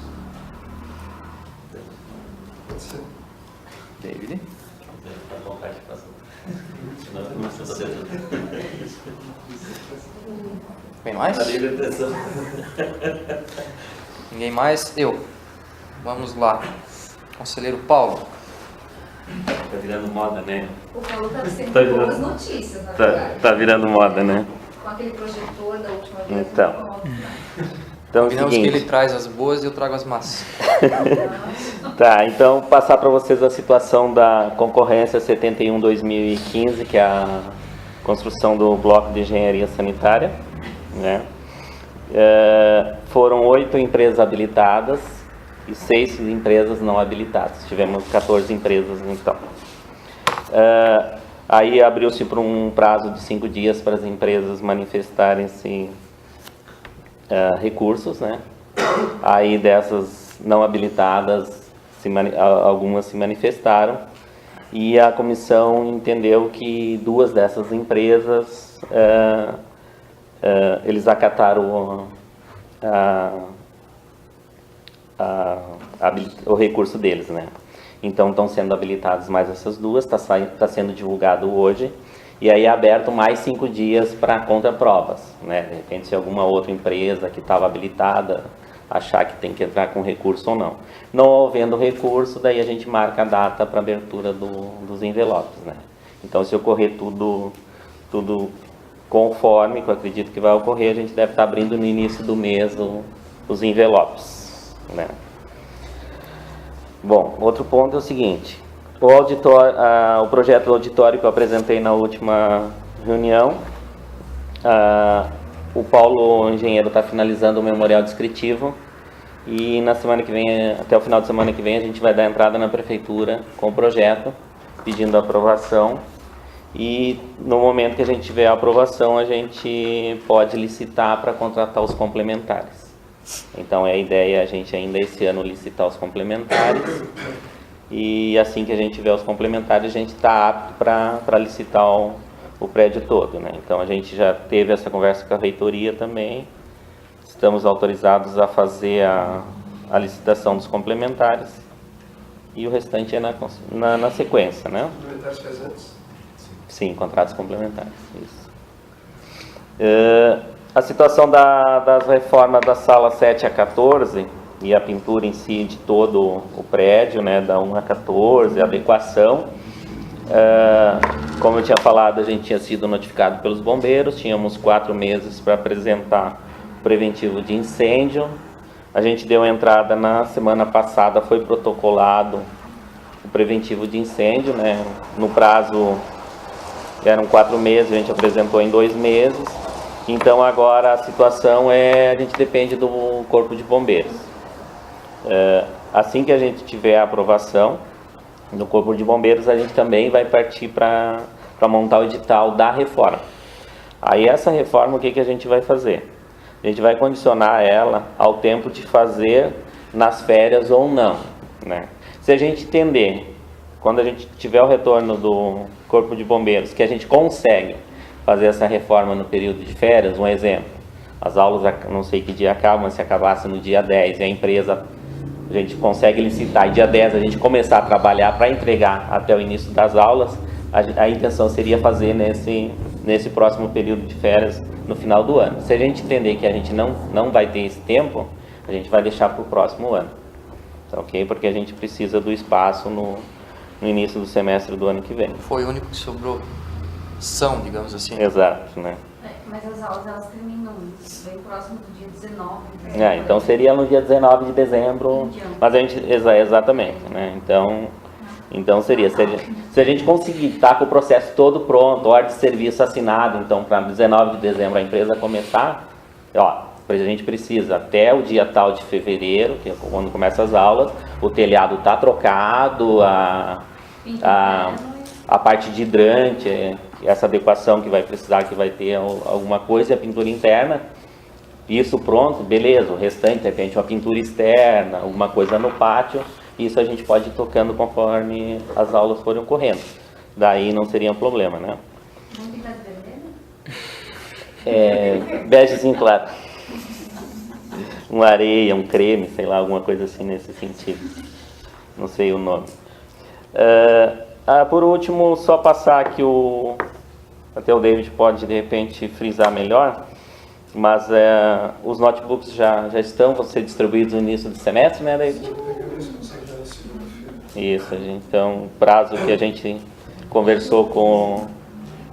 [SPEAKER 2] David. Alguém mais? Ninguém mais? Eu. Vamos lá. Conselheiro Paulo.
[SPEAKER 6] Tá virando moda, né?
[SPEAKER 5] O Paulo tá sempre
[SPEAKER 6] Tá
[SPEAKER 5] com boas
[SPEAKER 6] virando-
[SPEAKER 5] notícias, na verdade.
[SPEAKER 6] Tá virando moda, né?
[SPEAKER 5] Com aquele projetor da última vez.
[SPEAKER 6] Então.
[SPEAKER 5] não conta, né?
[SPEAKER 6] Então é o
[SPEAKER 2] Combinamos que
[SPEAKER 6] seguinte.
[SPEAKER 2] ele traz as boas e eu trago as más.
[SPEAKER 6] Tá, então passar para vocês a situação da concorrência 71/2015, que é a construção do bloco de engenharia sanitária, né? Foram 8 empresas habilitadas e 6 empresas não habilitadas. Tivemos 14 empresas então. Aí abriu-se por um prazo de 5 dias para as empresas manifestarem-se recursos, né? Aí dessas não habilitadas, algumas se manifestaram e a comissão entendeu que 2 dessas empresas eles acataram o recurso deles, né? Então estão sendo habilitadas mais essas 2, está sendo divulgado hoje. E aí é aberto mais 5 dias para contraprovas, né? De repente, se alguma outra empresa que estava habilitada achar que tem que entrar com recurso ou não. Não havendo recurso, daí a gente marca a data para abertura dos envelopes, né? Então, se ocorrer tudo conforme, que eu acredito que vai ocorrer, a gente deve estar abrindo no início do mês os envelopes, né? Bom, outro ponto é o seguinte. O projeto do auditório que eu apresentei na última reunião, o Paulo, o engenheiro, está finalizando o memorial descritivo e na semana que vem, até o final de semana que vem, a gente vai dar entrada na prefeitura com o projeto, pedindo a aprovação, e no momento que a gente tiver a aprovação, a gente pode licitar para contratar os complementares. Então a ideia é a gente ainda esse ano licitar os complementares. E assim que a gente tiver os complementares, a gente está apto para licitar o prédio todo, né? Então a gente já teve essa conversa com a reitoria também. Estamos autorizados a fazer a licitação dos complementares. E o restante é na sequência, né?
[SPEAKER 9] Complementares faz antes?
[SPEAKER 6] Sim, contratos complementares. Isso. A situação das reformas da sala 7 a 14... e a pintura em si de todo o prédio, né, da 1 a 14, a adequação. Como eu tinha falado, a gente tinha sido notificado pelos bombeiros, tínhamos 4 meses para apresentar o preventivo de incêndio. A gente deu entrada na semana passada, foi protocolado o preventivo de incêndio, né, no prazo, eram 4 meses, a gente apresentou em 2 meses. Então agora a situação a gente depende do Corpo de Bombeiros. Assim que a gente tiver a aprovação do Corpo de Bombeiros, a gente também vai partir para montar o edital da reforma. Aí essa reforma, o que a gente vai fazer? A gente vai condicionar ela ao tempo de fazer nas férias ou não, né? Se a gente entender, quando a gente tiver o retorno do Corpo de Bombeiros, que a gente consegue fazer essa reforma no período de férias, um exemplo, as aulas não sei que dia acabam, mas se acabasse no dia 10 e a empresa a gente consegue licitar e dia 10 a gente começar a trabalhar para entregar até o início das aulas, a intenção seria fazer nesse próximo período de férias no final do ano. Se a gente entender que a gente não vai ter esse tempo, a gente vai deixar para o próximo ano, tá ok? Porque a gente precisa do espaço no início do semestre do ano que vem.
[SPEAKER 2] Foi o único que sobrou, digamos assim.
[SPEAKER 6] Exato, né?
[SPEAKER 5] Mas as aulas, elas terminam bem próximo do dia 19.
[SPEAKER 6] Então seria no dia 19 de dezembro, mas a gente, exatamente, né? Então seria, se a gente conseguir estar com o processo todo pronto, ordem de serviço assinado, então para 19 de dezembro a empresa começar, a gente precisa até o dia tal de fevereiro, que é quando começa as aulas, o telhado está trocado, a parte de hidrante, essa adequação que vai precisar, que vai ter alguma coisa, e a pintura interna, isso pronto, beleza, o restante, de repente uma pintura externa, alguma coisa no pátio, isso a gente pode ir tocando conforme as aulas forem ocorrendo. Daí não seria um problema, né?
[SPEAKER 5] Vamos pintar de vermelho?
[SPEAKER 6] Begezinho claro. Uma areia, um creme, sei lá, alguma coisa assim nesse sentido. Não sei o nome. Por último, só passar aqui até o David pode de repente frisar melhor, mas os notebooks já vão ser distribuídos no início do semestre, né, David? Isso, então o prazo que a gente conversou com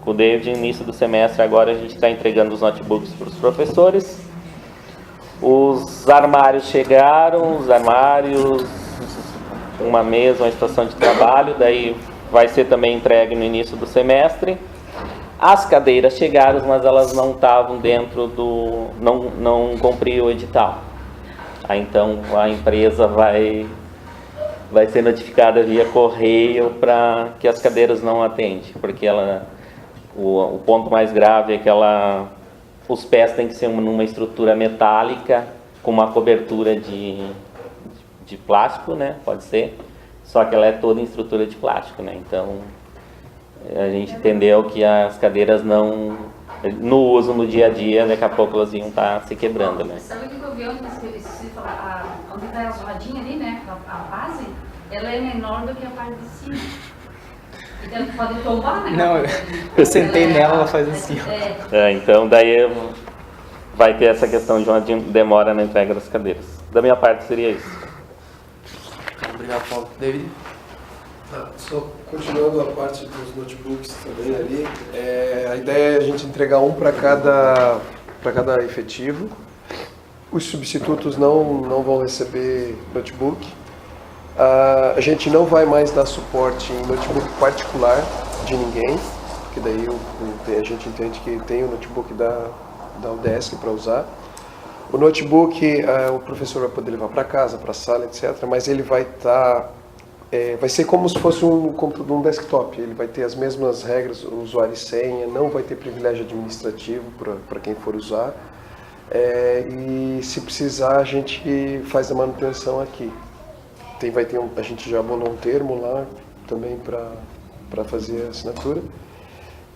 [SPEAKER 6] o David no início do semestre, agora a gente está entregando os notebooks para os professores. Os armários chegaram, uma mesa, uma estação de trabalho, daí vai ser também entregue no início do semestre. As cadeiras chegaram, mas elas não estavam dentro não cumpriam o edital. Então a empresa vai ser notificada via correio para que as cadeiras não atendem, porque o ponto mais grave é que os pés têm que ser numa estrutura metálica com uma cobertura de plástico, né? Pode ser, só que ela é toda em estrutura de plástico, né? Então a gente entendeu que as cadeiras no uso no dia a dia, daqui a pouco elas iam estar se quebrando, né?
[SPEAKER 5] Sabe o que eu vi ontem? Onde está as rodinhas ali, né? A base, ela é menor do que a parte de cima. Então pode tombar, né?
[SPEAKER 3] Não, eu sentei nela, ela faz assim.
[SPEAKER 6] Então daí vai ter essa questão de uma demora na entrega das cadeiras. Da minha parte seria isso.
[SPEAKER 2] Obrigado, Paulo. David?
[SPEAKER 10] Só continuando a parte dos notebooks também ali, a ideia é a gente entregar um para cada efetivo. Os substitutos não vão receber notebook. A gente não vai mais dar suporte em notebook particular de ninguém, porque daí a gente entende que tem o notebook da UDESC para usar. O notebook, o professor vai poder levar para casa, para a sala, etc., mas ele vai ser como se fosse um desktop. Ele vai ter as mesmas regras, usuário e senha, não vai ter privilégio administrativo para quem for usar. E se precisar, a gente faz a manutenção aqui. A gente já bolou um termo lá também para fazer a assinatura.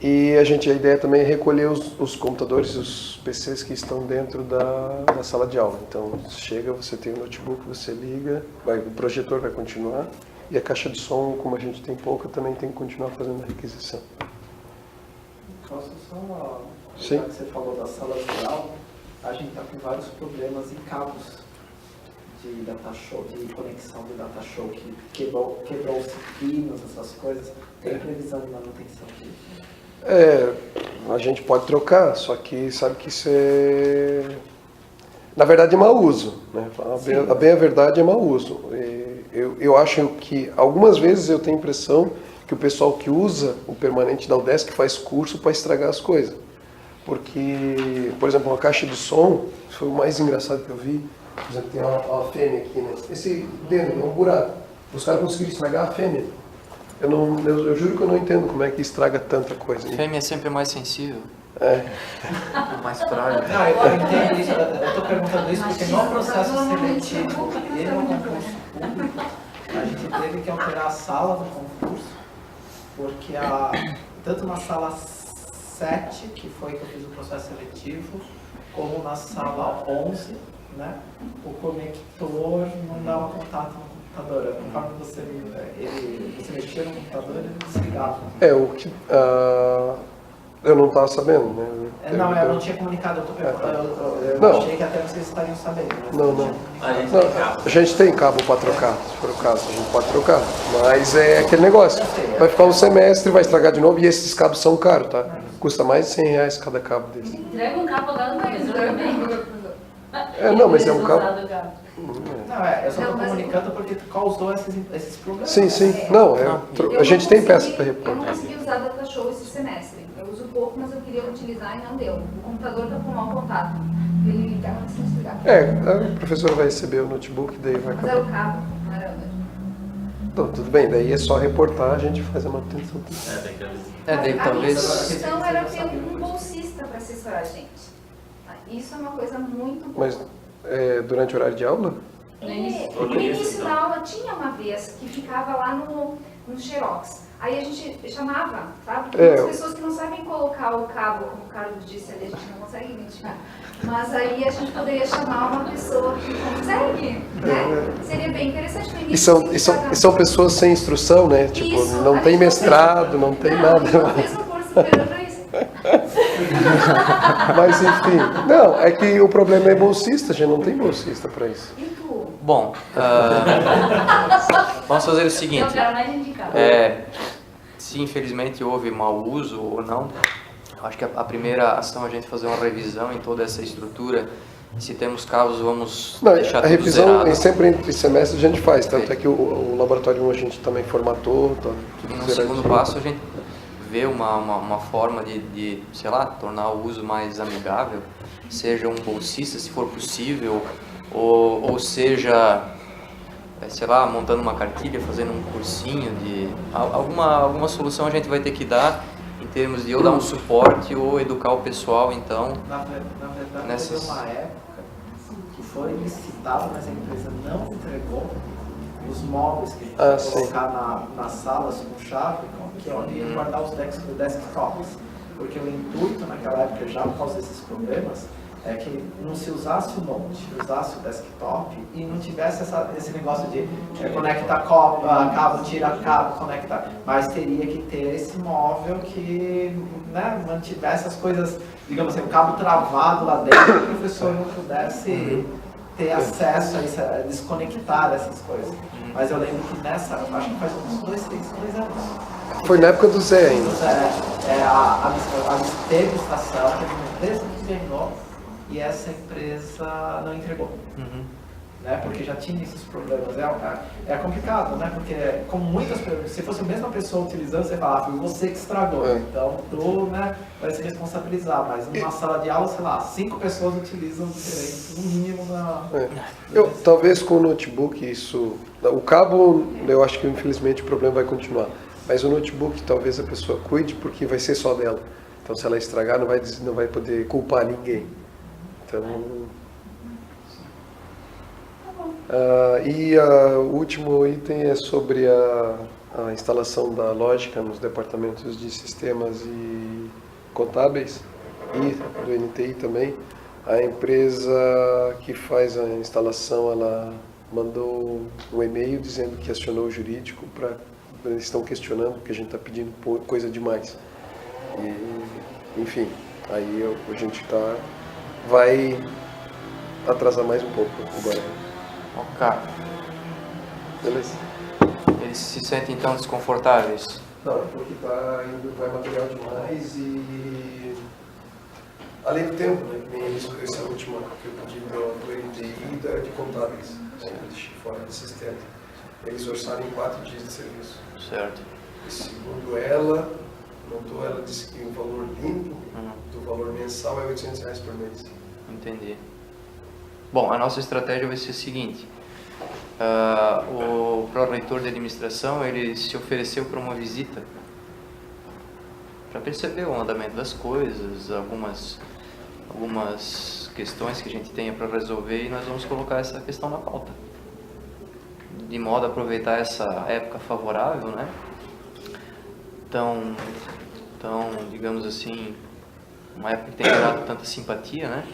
[SPEAKER 10] E a ideia também é recolher os computadores, os PCs que estão dentro da sala de aula. Então, chega, você tem o notebook, você liga, o projetor vai continuar. E a caixa de som, como a gente tem pouca, também tem que continuar fazendo a requisição.
[SPEAKER 4] Posso só...
[SPEAKER 10] Sim.
[SPEAKER 4] Já que você falou da sala de aula, a gente está com vários problemas em cabos de datashow, de conexão de datashow, que quebrou-se pinos, essas coisas. Tem previsão de manutenção disso?
[SPEAKER 10] A gente pode trocar, só que sabe que isso na verdade é mau uso, né? A verdade é mau uso. Eu acho que algumas vezes eu tenho a impressão que o pessoal que usa o permanente da UDESC faz curso para estragar as coisas. Porque, por exemplo, uma caixa de som, isso foi o mais engraçado que eu vi. Por exemplo, tem uma fêmea aqui, né? Esse dedo é um buraco. Os caras conseguiram estragar a fêmea. Eu juro que eu não entendo como é que estraga tanta coisa.
[SPEAKER 2] Fêmea é sempre mais sensível. Mais frágil.
[SPEAKER 4] Não, eu entendo isso. Eu estou perguntando isso porque no processo seletivo e no concurso público, a gente teve que alterar a sala do concurso, porque tanto na sala 7, que foi que eu fiz o processo seletivo, como na sala 11, né, o conector não dava contato no computador. Conforme você mexia no computador, ele desligava.
[SPEAKER 10] O que... eu não estava sabendo, né?
[SPEAKER 4] Não, eu não tinha comunicado. Eu
[SPEAKER 10] Não.
[SPEAKER 4] achei que até vocês estariam sabendo. Mas
[SPEAKER 10] Não.
[SPEAKER 6] A gente tem cabo.
[SPEAKER 10] A gente tem cabo para trocar, se for o caso, a gente pode trocar. Mas é aquele negócio, vai ficar um semestre, vai estragar de novo, e esses cabos são caros, tá? Custa mais de R$100 cada cabo desse.
[SPEAKER 5] Entrega um cabo lá no televisor também.
[SPEAKER 10] Não, mas é um cabo...
[SPEAKER 4] Não, eu só estou comunicando porque causou esses problemas.
[SPEAKER 10] Sim. Não, a gente tem peça para repor.
[SPEAKER 11] Eu não consegui usar Data Show esse semestre. Eu uso pouco, mas eu queria utilizar e não deu. O computador está com mau contato. Ele estava sem desligar.
[SPEAKER 10] A professora vai receber o notebook, daí vai
[SPEAKER 11] Mas
[SPEAKER 10] acabar.
[SPEAKER 11] era o cabo, não era
[SPEAKER 10] Então, tudo bem, daí é só reportar, a gente faz a manutenção.
[SPEAKER 2] Daí
[SPEAKER 11] A
[SPEAKER 2] talvez...
[SPEAKER 11] minha sugestão era ter um bolsista para assessorar a gente. Isso é uma coisa muito boa.
[SPEAKER 10] Mas durante o horário de aula?
[SPEAKER 11] No início da aula tinha uma vez que ficava lá no Xerox. Aí a gente chamava, sabe? Tem as pessoas que não sabem colocar o cabo, como o Carlos disse ali, a gente não consegue identificar. Mas aí a gente poderia chamar uma pessoa que consegue, né? Seria bem interessante. No início,
[SPEAKER 10] E são pessoas sem instrução, né? Tipo,
[SPEAKER 11] Isso,
[SPEAKER 10] não
[SPEAKER 11] a
[SPEAKER 10] tem
[SPEAKER 11] gente
[SPEAKER 10] mestrado, não tem nada.
[SPEAKER 11] Não fez um curso superior pra isso.
[SPEAKER 10] Mas enfim, não, é que o problema é bolsista, a gente não tem bolsista para isso.
[SPEAKER 11] E tu?
[SPEAKER 2] Bom, vamos fazer o seguinte.
[SPEAKER 5] Eu quero mais indicar.
[SPEAKER 2] Se infelizmente houve mau uso ou não, eu acho que a primeira ação é a gente fazer uma revisão em toda essa estrutura. Se temos casos, vamos deixar
[SPEAKER 10] a
[SPEAKER 2] tudo
[SPEAKER 10] revisão
[SPEAKER 2] zerado.
[SPEAKER 10] sempre entre semestres a gente faz, tanto é que o laboratório 1 a gente também formatou. Tá,
[SPEAKER 2] E no segundo passo a gente vê uma forma de, sei lá, tornar o uso mais amigável, seja um bolsista, se for possível, ou seja, sei lá, montando uma cartilha, fazendo um cursinho de... Alguma solução a gente vai ter que dar em termos de ou dar um suporte ou educar o pessoal, então...
[SPEAKER 4] Na verdade, teve uma época que foi licitado, mas a empresa não entregou os móveis que a gente vai colocar nas salas com chave, que ia guardar os desktops. Porque o intuito naquela época, já por causa desses problemas, é que não se usasse o note, usasse o desktop e não tivesse esse negócio de conectar cabo, tira cabo, conectar. Mas teria que ter esse móvel que, né, mantivesse as coisas, digamos assim, o cabo travado lá dentro, que o professor não pudesse ter acesso a isso, a desconectar essas coisas. Mas eu lembro que acho que faz uns 2 anos.
[SPEAKER 10] Foi na época do Zé ainda.
[SPEAKER 4] A teve estação, teve uma empresa que ganhou e essa empresa não entregou. Né? Porque já tinha esses problemas. É complicado, né? Porque como muitas pessoas, se fosse a mesma pessoa utilizando, você fala, foi você que estragou. Então tu, né, vai se responsabilizar. Mas numa sala de aula, sei lá, 5 pessoas utilizam diferente, no mínimo
[SPEAKER 10] Talvez com o notebook isso... O cabo, eu acho que infelizmente o problema vai continuar. Mas o notebook talvez a pessoa cuide porque vai ser só dela. Então se ela estragar não vai poder culpar ninguém. Então... o último item é sobre a instalação da lógica nos departamentos de sistemas e contábeis e do NTI também. A empresa que faz a instalação, ela mandou um e-mail dizendo que acionou o jurídico eles estão questionando porque a gente está pedindo coisa demais. E, enfim, aí a gente vai atrasar mais um pouco agora.
[SPEAKER 2] Ok.
[SPEAKER 10] Beleza.
[SPEAKER 2] Eles se sentem então desconfortáveis?
[SPEAKER 10] Não, porque vai material demais e... Além do tempo, né? Que nem essa última que eu pedi do NTI de contábeis, de fora do sistema. Eles orçaram em 4 dias de serviço.
[SPEAKER 2] Certo.
[SPEAKER 10] E segundo ela, ela disse que o valor limpo do valor mensal é R$800 por mês.
[SPEAKER 2] Entendi. Bom, a nossa estratégia vai ser a seguinte. O pró-reitor de administração, ele se ofereceu para uma visita para perceber o andamento das coisas, algumas questões que a gente tenha para resolver, e nós vamos colocar essa questão na pauta. De modo a aproveitar essa época favorável, né? Então, digamos assim, uma época que tem gerado tanta simpatia, né?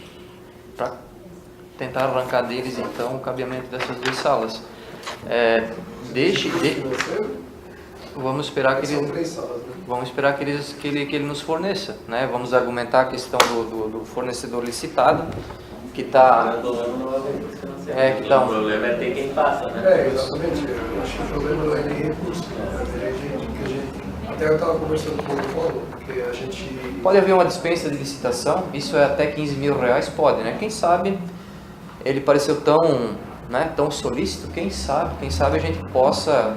[SPEAKER 2] Para tentar arrancar deles então o cabeamento dessas 2 salas. Vamos esperar que
[SPEAKER 10] São 3 salas, né?
[SPEAKER 2] vamos esperar que ele nos forneça, né? Vamos argumentar a questão do fornecedor licitado, que está...
[SPEAKER 6] O problema é ter quem faça, né?
[SPEAKER 10] Exatamente. Eu acho que o problema não é nem recurso, até eu estava conversando com o Paulo, porque a gente...
[SPEAKER 2] Pode haver uma dispensa de licitação, isso é até R$15 mil, pode, né? Quem sabe ele pareceu tão solícito, quem sabe a gente possa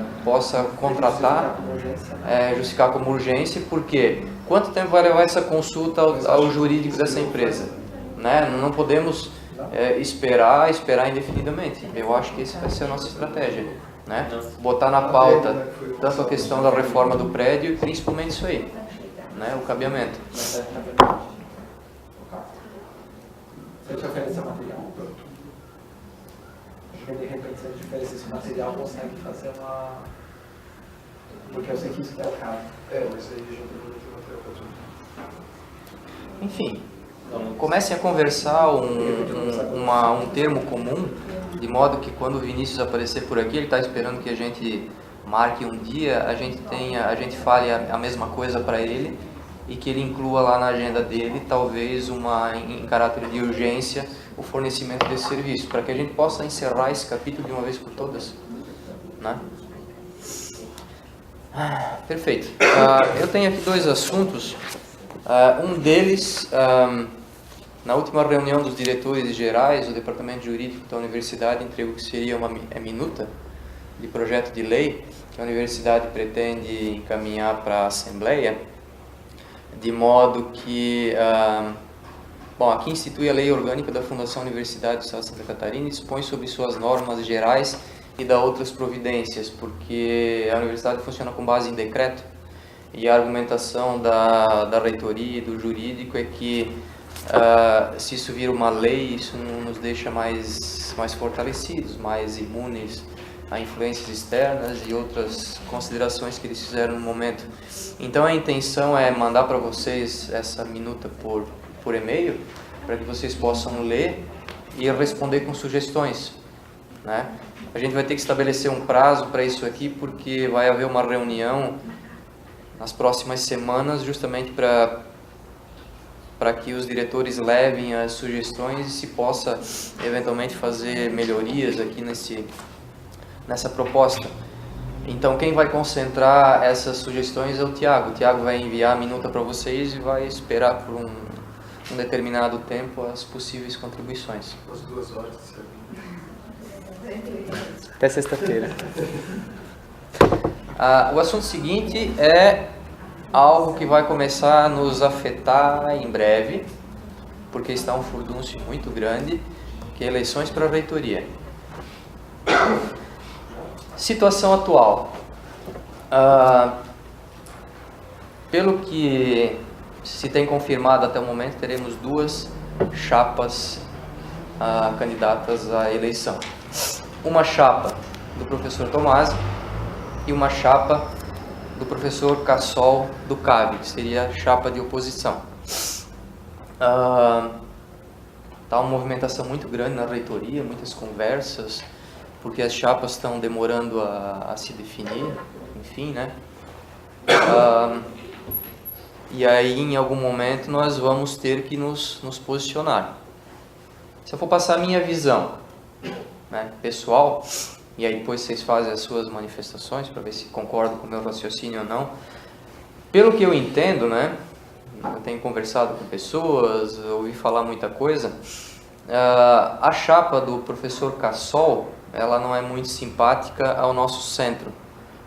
[SPEAKER 2] contratar, justificar como urgência, porque quanto tempo vai levar essa consulta ao jurídico dessa empresa? Né? Não podemos esperar indefinidamente. Eu acho que essa vai ser a nossa estratégia. Né? Botar na pauta tanto a questão da reforma do prédio e principalmente isso aí, né? O cabeamento.
[SPEAKER 4] Você te oferece material? Porque de repente se a gente oferecer esse material consegue fazer uma... Porque eu sei que isso é o caso.
[SPEAKER 10] Mas aí já tem material para tudo.
[SPEAKER 2] Enfim, comecem a conversar um termo comum, de modo que quando o Vinícius aparecer por aqui, ele está esperando que a gente marque um dia, a gente fale a mesma coisa para ele e que ele inclua lá na agenda dele, talvez em caráter de urgência, o fornecimento desse serviço, para que a gente possa encerrar esse capítulo de uma vez por todas. Né? Perfeito. Eu tenho aqui 2 assuntos. Um deles, na última reunião dos diretores gerais, o departamento jurídico da universidade entregou que seria uma minuta de projeto de lei que a universidade pretende encaminhar para a Assembleia, de modo que, aqui institui a Lei Orgânica da Fundação Universidade do Estado de Santa Catarina e dispõe sobre suas normas gerais e dá outras providências, porque a universidade funciona com base em decreto, e a argumentação da reitoria e do jurídico é que se isso vir uma lei, isso nos deixa mais fortalecidos, mais imunes a influências externas e outras considerações que eles fizeram no momento. Então a intenção é mandar para vocês essa minuta por e-mail, para que vocês possam ler e responder com sugestões. Né? A gente vai ter que estabelecer um prazo para isso aqui, porque vai haver uma reunião nas próximas semanas, justamente para que os diretores levem as sugestões e se possa eventualmente fazer melhorias aqui nessa proposta. Então quem vai concentrar essas sugestões é o Tiago. O Tiago vai enviar a minuta para vocês e vai esperar por um determinado tempo as possíveis contribuições.
[SPEAKER 10] As 2 horas, certo?
[SPEAKER 3] Até sexta-feira.
[SPEAKER 2] O assunto seguinte é algo que vai começar a nos afetar em breve, porque está um furdúncio muito grande, que é eleições para a reitoria. Situação atual. Pelo que se tem confirmado até o momento, teremos 2 chapas candidatas à eleição. Uma chapa do professor Tomasi e uma chapa do professor Cassol do CAB, que seria a chapa de oposição. Está uma movimentação muito grande na reitoria, muitas conversas, porque as chapas estão demorando a se definir, enfim, né? E aí, em algum momento, nós vamos ter que nos posicionar. Se eu for passar a minha visão, né, pessoal, e aí depois vocês fazem as suas manifestações para ver se concordam com o meu raciocínio ou não. Pelo que eu entendo, né, eu tenho conversado com pessoas, ouvi falar muita coisa, a chapa do professor Cassol, ela não é muito simpática ao nosso centro.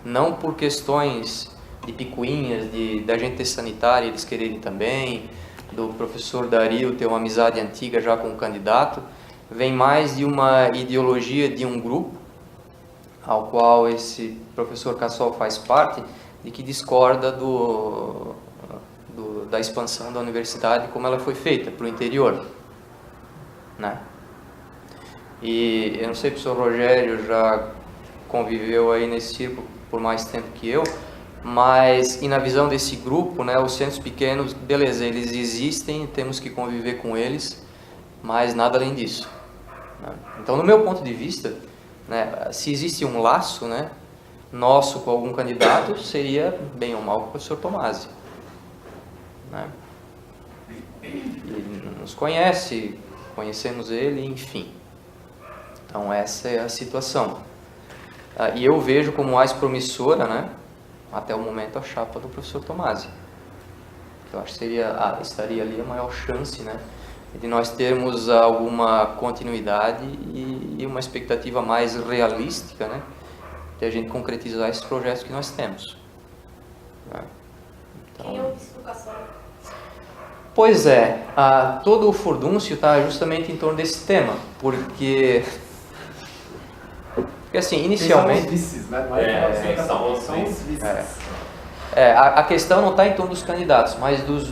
[SPEAKER 2] Não por questões de picuinhas, da gente ter sanitária, eles quererem também, do professor Dario ter uma amizade antiga já com o candidato, vem mais de uma ideologia de um grupo, ao qual esse professor Cassol faz parte, de que discorda da expansão da universidade como ela foi feita para o interior. Né? E eu não sei se o professor Rogério já conviveu aí nesse círculo por mais tempo que eu, mas e na visão desse grupo, né, os centros pequenos, beleza, eles existem, temos que conviver com eles, mas nada além disso. né? Então, no meu ponto de vista, né, se existe um laço, né, nosso com algum candidato, seria bem ou mal com o professor Tomasi, né? Ele nos conhece, conhecemos ele, enfim. Então essa é a situação. E eu vejo como mais promissora, né, até o momento, a chapa do professor Tomasi. Eu acho que estaria ali a maior chance, né, de nós termos alguma continuidade e uma expectativa mais realística, né, de a gente concretizar esses projetos que nós temos. Né? Então,
[SPEAKER 11] Quem é o vice-educação?
[SPEAKER 2] Pois é, todo o furdúncio está justamente em torno desse tema, porque assim, inicialmente...
[SPEAKER 4] São os vices, né?
[SPEAKER 6] São os
[SPEAKER 4] vices.
[SPEAKER 2] A questão não está em torno dos candidatos, mas dos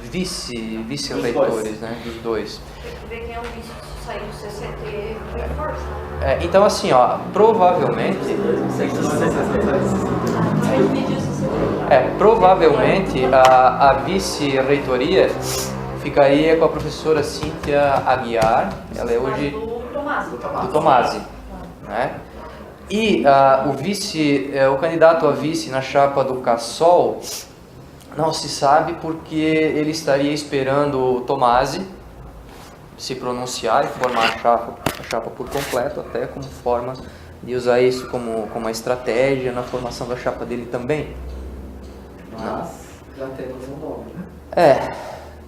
[SPEAKER 2] vice-reitores, né? Dos dois.
[SPEAKER 11] Tem que ver quem é o vice que sair do CCT e reforça.
[SPEAKER 2] Então assim, provavelmente a vice-reitoria ficaria com a professora Cíntia Aguiar, ela é hoje do Tomasi, né? E o candidato a vice na chapa do Cassol não se sabe, porque ele estaria esperando o Tomasi se pronunciar e formar a chapa por completo, até como forma de usar isso como uma estratégia na formação da chapa dele também.
[SPEAKER 4] Mas já temos um nome, né?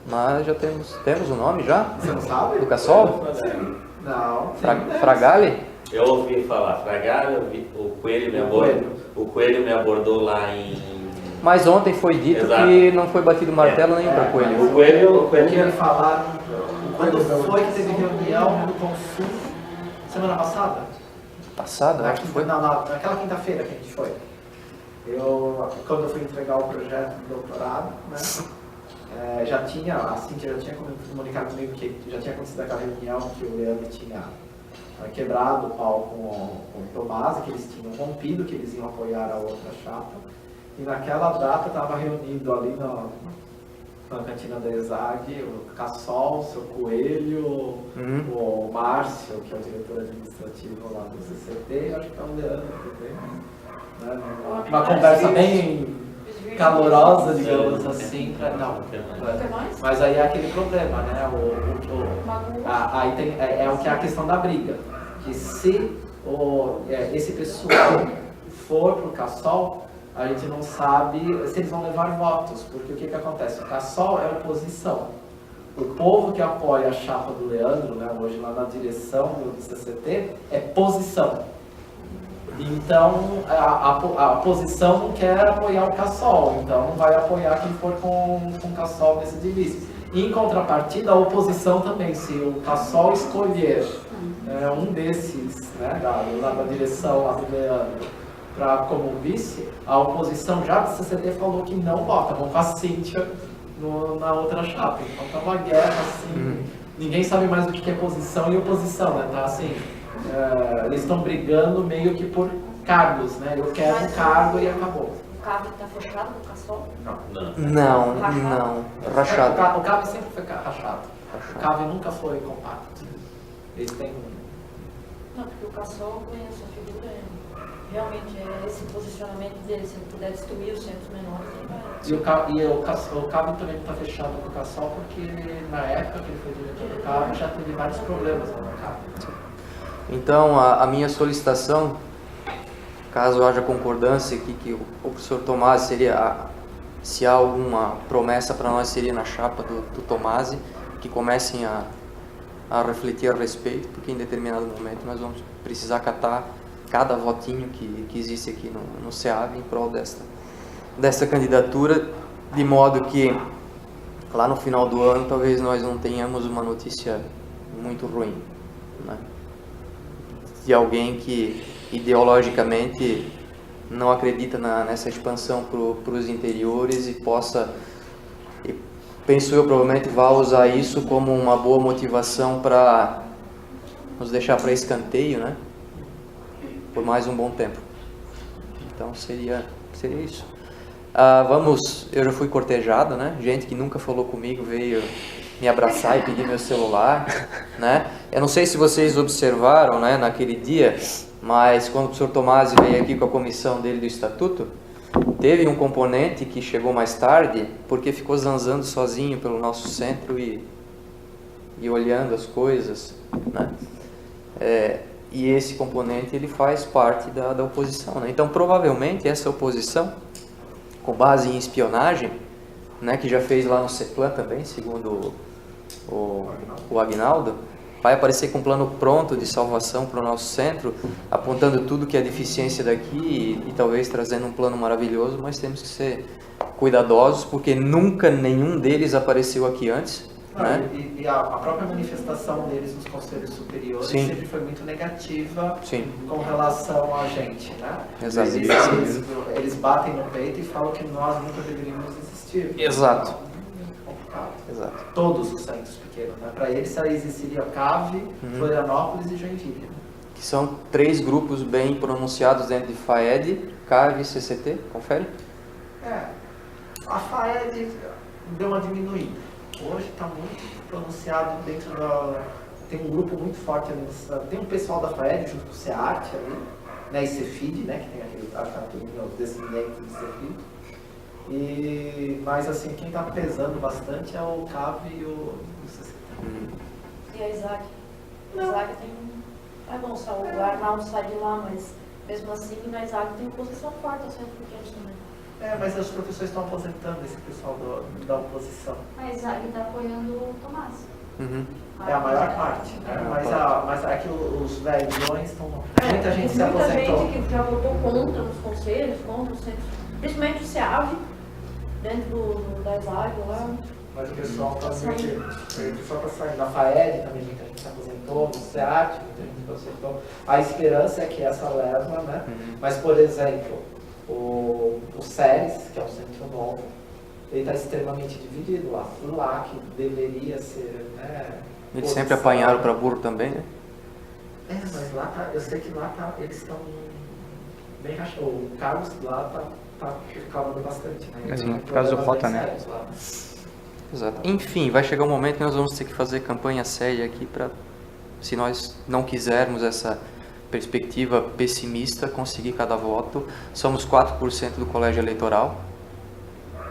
[SPEAKER 2] Mas já temos um nome já?
[SPEAKER 4] Você não sabe?
[SPEAKER 2] Do Cassol?
[SPEAKER 4] Sim. Não.
[SPEAKER 2] Fragale?
[SPEAKER 6] Eu ouvi falar Fragale, o Coelho me abordou lá em...
[SPEAKER 2] Mas ontem foi dito que não foi batido martelo nenhum para Coelho.
[SPEAKER 6] O Coelho
[SPEAKER 4] me falaram quando foi que teve reunião do Consul semana passada?
[SPEAKER 2] Acho que foi.
[SPEAKER 4] Naquela quinta-feira que a gente foi. Quando eu fui entregar o projeto do doutorado, né, a Cíntia já tinha comunicado comigo que já tinha acontecido aquela reunião que o Leandro tinha quebrado o pau com o Tomasi, que eles tinham rompido, que eles iam apoiar a outra chapa. E naquela data estava reunido ali na cantina da ESAG o Cassol, o seu Coelho, o Márcio, que é o diretor administrativo lá do CCT, acho que é o Leandro também. Né? Uma conversa bem calorosa, digamos assim, mas aí é aquele problema, né? Aí tem, o que é a questão da briga, que se esse pessoal for pro Cassol, a gente não sabe se eles vão levar votos, porque o que acontece? O Cassol é oposição. O povo que apoia a chapa do Leandro, né, hoje lá na direção do CCT, é posição. Então, a oposição não quer apoiar o Cassol, então não vai apoiar quem for com o Cassol nesse divisa. Em contrapartida, a oposição também, se o Cassol escolher um desses, né, lá da direção lá do Leandro, como vice, a oposição já do CCT falou que não vota, vão com a Cíntia na outra chapa. Então tá uma guerra assim, ninguém sabe mais o que é posição e oposição, né? Tá assim, eles estão brigando meio que por cargos, né? Eu quero um cargo e acabou.
[SPEAKER 11] O CAV está fechado no Cassol?
[SPEAKER 2] Não. Rachado.
[SPEAKER 4] O CAV sempre foi rachado. O CAV nunca foi compacto. Eles têm...
[SPEAKER 8] Não, porque o Cassol conhece a figura, realmente é esse posicionamento dele, se ele puder destruir os centros menores, ele vai...
[SPEAKER 4] E o CAV também está fechado com o Cassol, porque na época que ele foi diretor do CAV já teve vários problemas no CAV.
[SPEAKER 2] Então, a minha solicitação, caso haja concordância aqui, que o professor Tomasi seria, se há alguma promessa para nós, seria na chapa do Tomasi, que comecem a refletir a respeito, porque em determinado momento nós vamos precisar catar cada votinho que existe aqui no SEAB em prol desta candidatura, de modo que lá no final do ano talvez nós não tenhamos uma notícia muito ruim, né? De alguém que ideologicamente não acredita nessa expansão para os interiores e possa, penso eu, provavelmente vai usar isso como uma boa motivação para nos deixar para escanteio, né? Por mais um bom tempo. Então seria isso. Eu já fui cortejado, né? Gente que nunca falou comigo veio me abraçar e pedir meu celular, né? Eu não sei se vocês observaram, né, naquele dia, mas quando o professor Tomasi veio aqui com a comissão dele do Estatuto, teve um componente que chegou mais tarde, porque ficou zanzando sozinho pelo nosso centro e olhando as coisas, né? E esse componente ele faz parte da oposição, né? Então provavelmente essa oposição, com base em espionagem, né, que já fez lá no CEPLAN também, segundo o Aguinaldo, vai aparecer com um plano pronto de salvação para o nosso centro, apontando tudo que é deficiência daqui e talvez trazendo um plano maravilhoso, mas temos que ser cuidadosos, porque nunca nenhum deles apareceu aqui antes.
[SPEAKER 4] Não,
[SPEAKER 2] né?
[SPEAKER 4] E a própria manifestação deles nos conselhos superiores
[SPEAKER 2] Sim.
[SPEAKER 4] sempre foi muito negativa
[SPEAKER 2] Sim.
[SPEAKER 4] com relação a gente, né?
[SPEAKER 2] Exato.
[SPEAKER 4] Eles batem no peito e falam que nós nunca deveríamos existir.
[SPEAKER 2] Exato.
[SPEAKER 4] Complicado.
[SPEAKER 2] Exato.
[SPEAKER 4] Todos os centros pequenos, né? Para eles só existiria CAV, Florianópolis e Joinville.
[SPEAKER 2] Que são 3 grupos bem pronunciados dentro de FAED, CAV e CCT, confere?
[SPEAKER 4] A FAED deu uma diminuída. Hoje está muito pronunciado dentro da... Tem um grupo muito forte ali, tem um pessoal da FAED junto com o SEART ali, né, e CEFID, né, que tem aquele descendente de CEFID. Mas assim, quem está pesando bastante é o CAV e o CCT.
[SPEAKER 8] E a Isaac? A Isaac tem o Arnaldo sai de lá, mas mesmo assim na Isaac tem posição forte ao centro pequeno também.
[SPEAKER 4] Mas os professores estão aposentando esse pessoal da oposição.
[SPEAKER 5] A Isaac está apoiando o Tomás.
[SPEAKER 4] É a maior parte, né? Mas é que os velhões estão... Muita gente se aposentou.
[SPEAKER 8] Muita gente que já votou contra os conselhos, contra os centros, principalmente o SEAV, dentro da Isaac lá.
[SPEAKER 4] Mas o pessoal está saindo. O pessoal está saindo. Na FAED também muita gente se aposentou, no SEAT muita gente se aposentou. A esperança é que essa leva, né? Mas, por exemplo, o SERES, que é um centro novo, ele está extremamente dividido lá. Lá que deveria ser, né?
[SPEAKER 2] Eles sempre apanharam para burro também, né?
[SPEAKER 4] Mas lá tá, eu sei que lá tá, eles estão bem rachados. O Carlos lá tá reclamando bastante, né?
[SPEAKER 3] Sim, por causa do Rota, né?
[SPEAKER 2] Exato. Enfim, vai chegar um momento que nós vamos ter que fazer campanha séria aqui para, se nós não quisermos essa perspectiva pessimista, conseguir cada voto. Somos 4% do colégio eleitoral,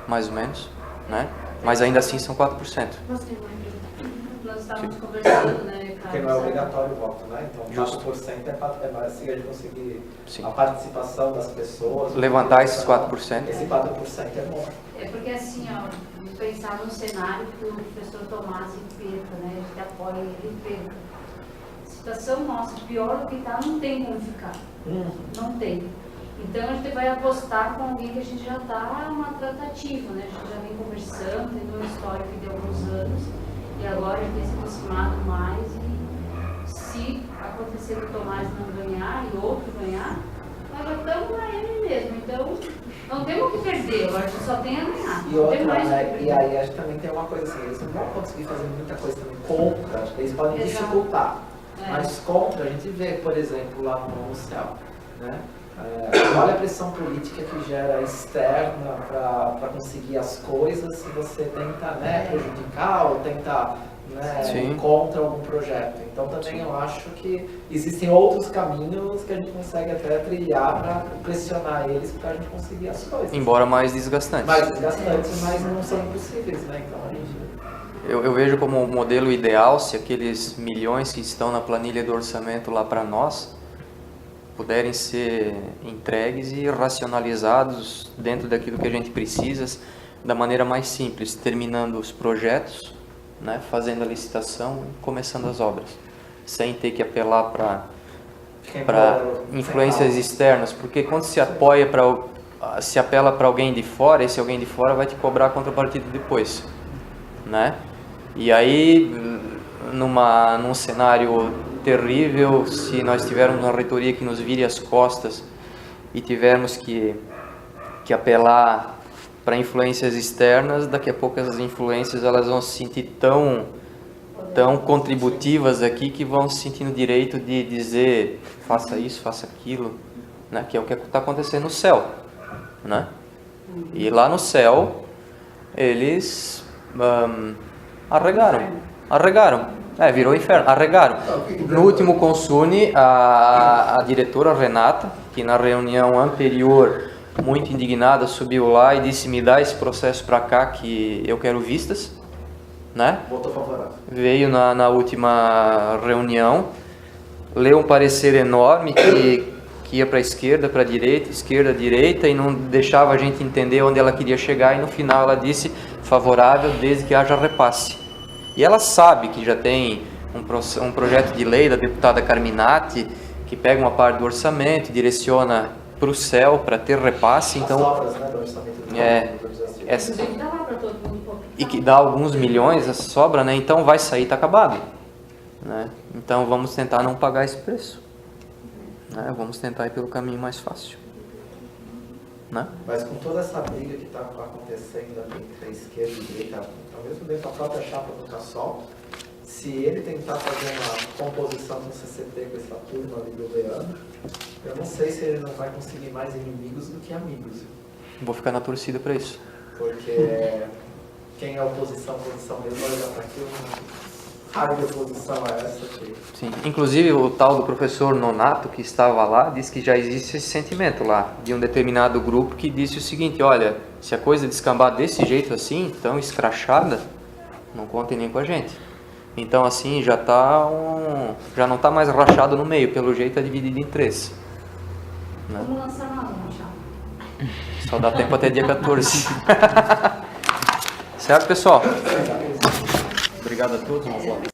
[SPEAKER 2] mais ou menos, né? Mas ainda assim são 4%.
[SPEAKER 5] Nós estávamos conversando, né?
[SPEAKER 4] Porque não é obrigatório o voto, né? Então,
[SPEAKER 2] Justo.
[SPEAKER 4] 4% é mais se a gente conseguir
[SPEAKER 2] Sim.
[SPEAKER 4] a participação das pessoas.
[SPEAKER 2] Levantar esses 4%.
[SPEAKER 4] Esse 4% é bom.
[SPEAKER 5] É porque assim, ó, pensar num cenário que o professor Tomás perca, né? A gente apoia ele e perca. Situação nossa, pior do que está, não tem como ficar. Não tem. Então a gente vai apostar com alguém que a gente já está uma tratativa, né? A gente já vem conversando, tem um histórico de alguns anos, e agora a gente tem se aproximado mais, e se acontecer o Tomás não ganhar e outro ganhar, nós já estamos na M mesmo. Então não temos o que perder, agora a gente só tem a ganhar.
[SPEAKER 4] E outra, né? E aí a gente também tem uma coisa assim, eles não vão conseguir fazer muita coisa também contra, eles podem dificultar. Mas contra, a gente vê, por exemplo, lá no céu, né? Olha a pressão política que gera externa para conseguir as coisas se você tenta, né, prejudicar ou tenta, né, ir contra algum projeto. Então também eu acho que existem outros caminhos que a gente consegue até trilhar para pressionar eles para a gente conseguir as coisas.
[SPEAKER 2] Embora mais desgastantes.
[SPEAKER 4] Mais desgastantes, mas não são impossíveis, né? Então a gente...
[SPEAKER 2] Eu vejo como modelo ideal, se aqueles milhões que estão na planilha do orçamento lá para nós puderem ser entregues e racionalizados dentro daquilo que a gente precisa, da maneira mais simples, terminando os projetos, né, fazendo a licitação e começando as obras, sem ter que apelar para influências externas, porque quando se apela para alguém de fora, esse alguém de fora vai te cobrar a contrapartida depois, né? E aí, num cenário terrível, se nós tivermos uma reitoria que nos vire as costas e tivermos que apelar para influências externas, daqui a pouco essas influências elas vão se sentir tão contributivas aqui que vão se sentir no direito de dizer faça isso, faça aquilo, né? Que é o que está acontecendo no céu, né? E lá no céu eles Arregaram. Virou inferno. Arregaram. No último Consune, a diretora Renata, que na reunião anterior, muito indignada, subiu lá e disse: me dá esse processo para cá que eu quero vistas. Né?
[SPEAKER 4] Votou favorável.
[SPEAKER 2] Veio na última reunião, leu um parecer enorme que ia para a esquerda, para a direita, esquerda, direita, e não deixava a gente entender onde ela queria chegar, e no final ela disse favorável desde que haja repasse. E ela sabe que já tem um projeto de lei da deputada Carminati, que pega uma parte do orçamento e direciona para o céu para ter repasse, então...
[SPEAKER 4] As obras, né, do orçamento
[SPEAKER 2] e que dá alguns milhões, essa sobra, né? Então vai sair, está acabado. Né? Então vamos tentar não pagar esse preço. Né? Vamos tentar ir pelo caminho mais fácil. Né?
[SPEAKER 4] Mas com toda essa briga que está acontecendo ali entre a esquerda e a direita, ao mesmo tempo a própria chapa do Cassol, se ele tentar fazer uma composição no CCT com essa turma ali do Leandro, eu não sei se ele não vai conseguir mais inimigos do que amigos.
[SPEAKER 2] Vou ficar na torcida para isso.
[SPEAKER 4] Porque quem é oposição mesmo olha para aquilo, raio de oposição a essa aqui.
[SPEAKER 2] Sim, inclusive o tal do professor Nonato que estava lá disse que já existe esse sentimento lá, de um determinado grupo que disse o seguinte: olha, se a coisa descambar desse jeito assim, tão escrachada, não contem nem com a gente. Então assim, já não está mais rachado no meio, pelo jeito é dividido em três. Né?
[SPEAKER 5] Vamos lançar na mão,
[SPEAKER 2] Só dá tempo até dia 14. Certo, pessoal? Obrigado a todos.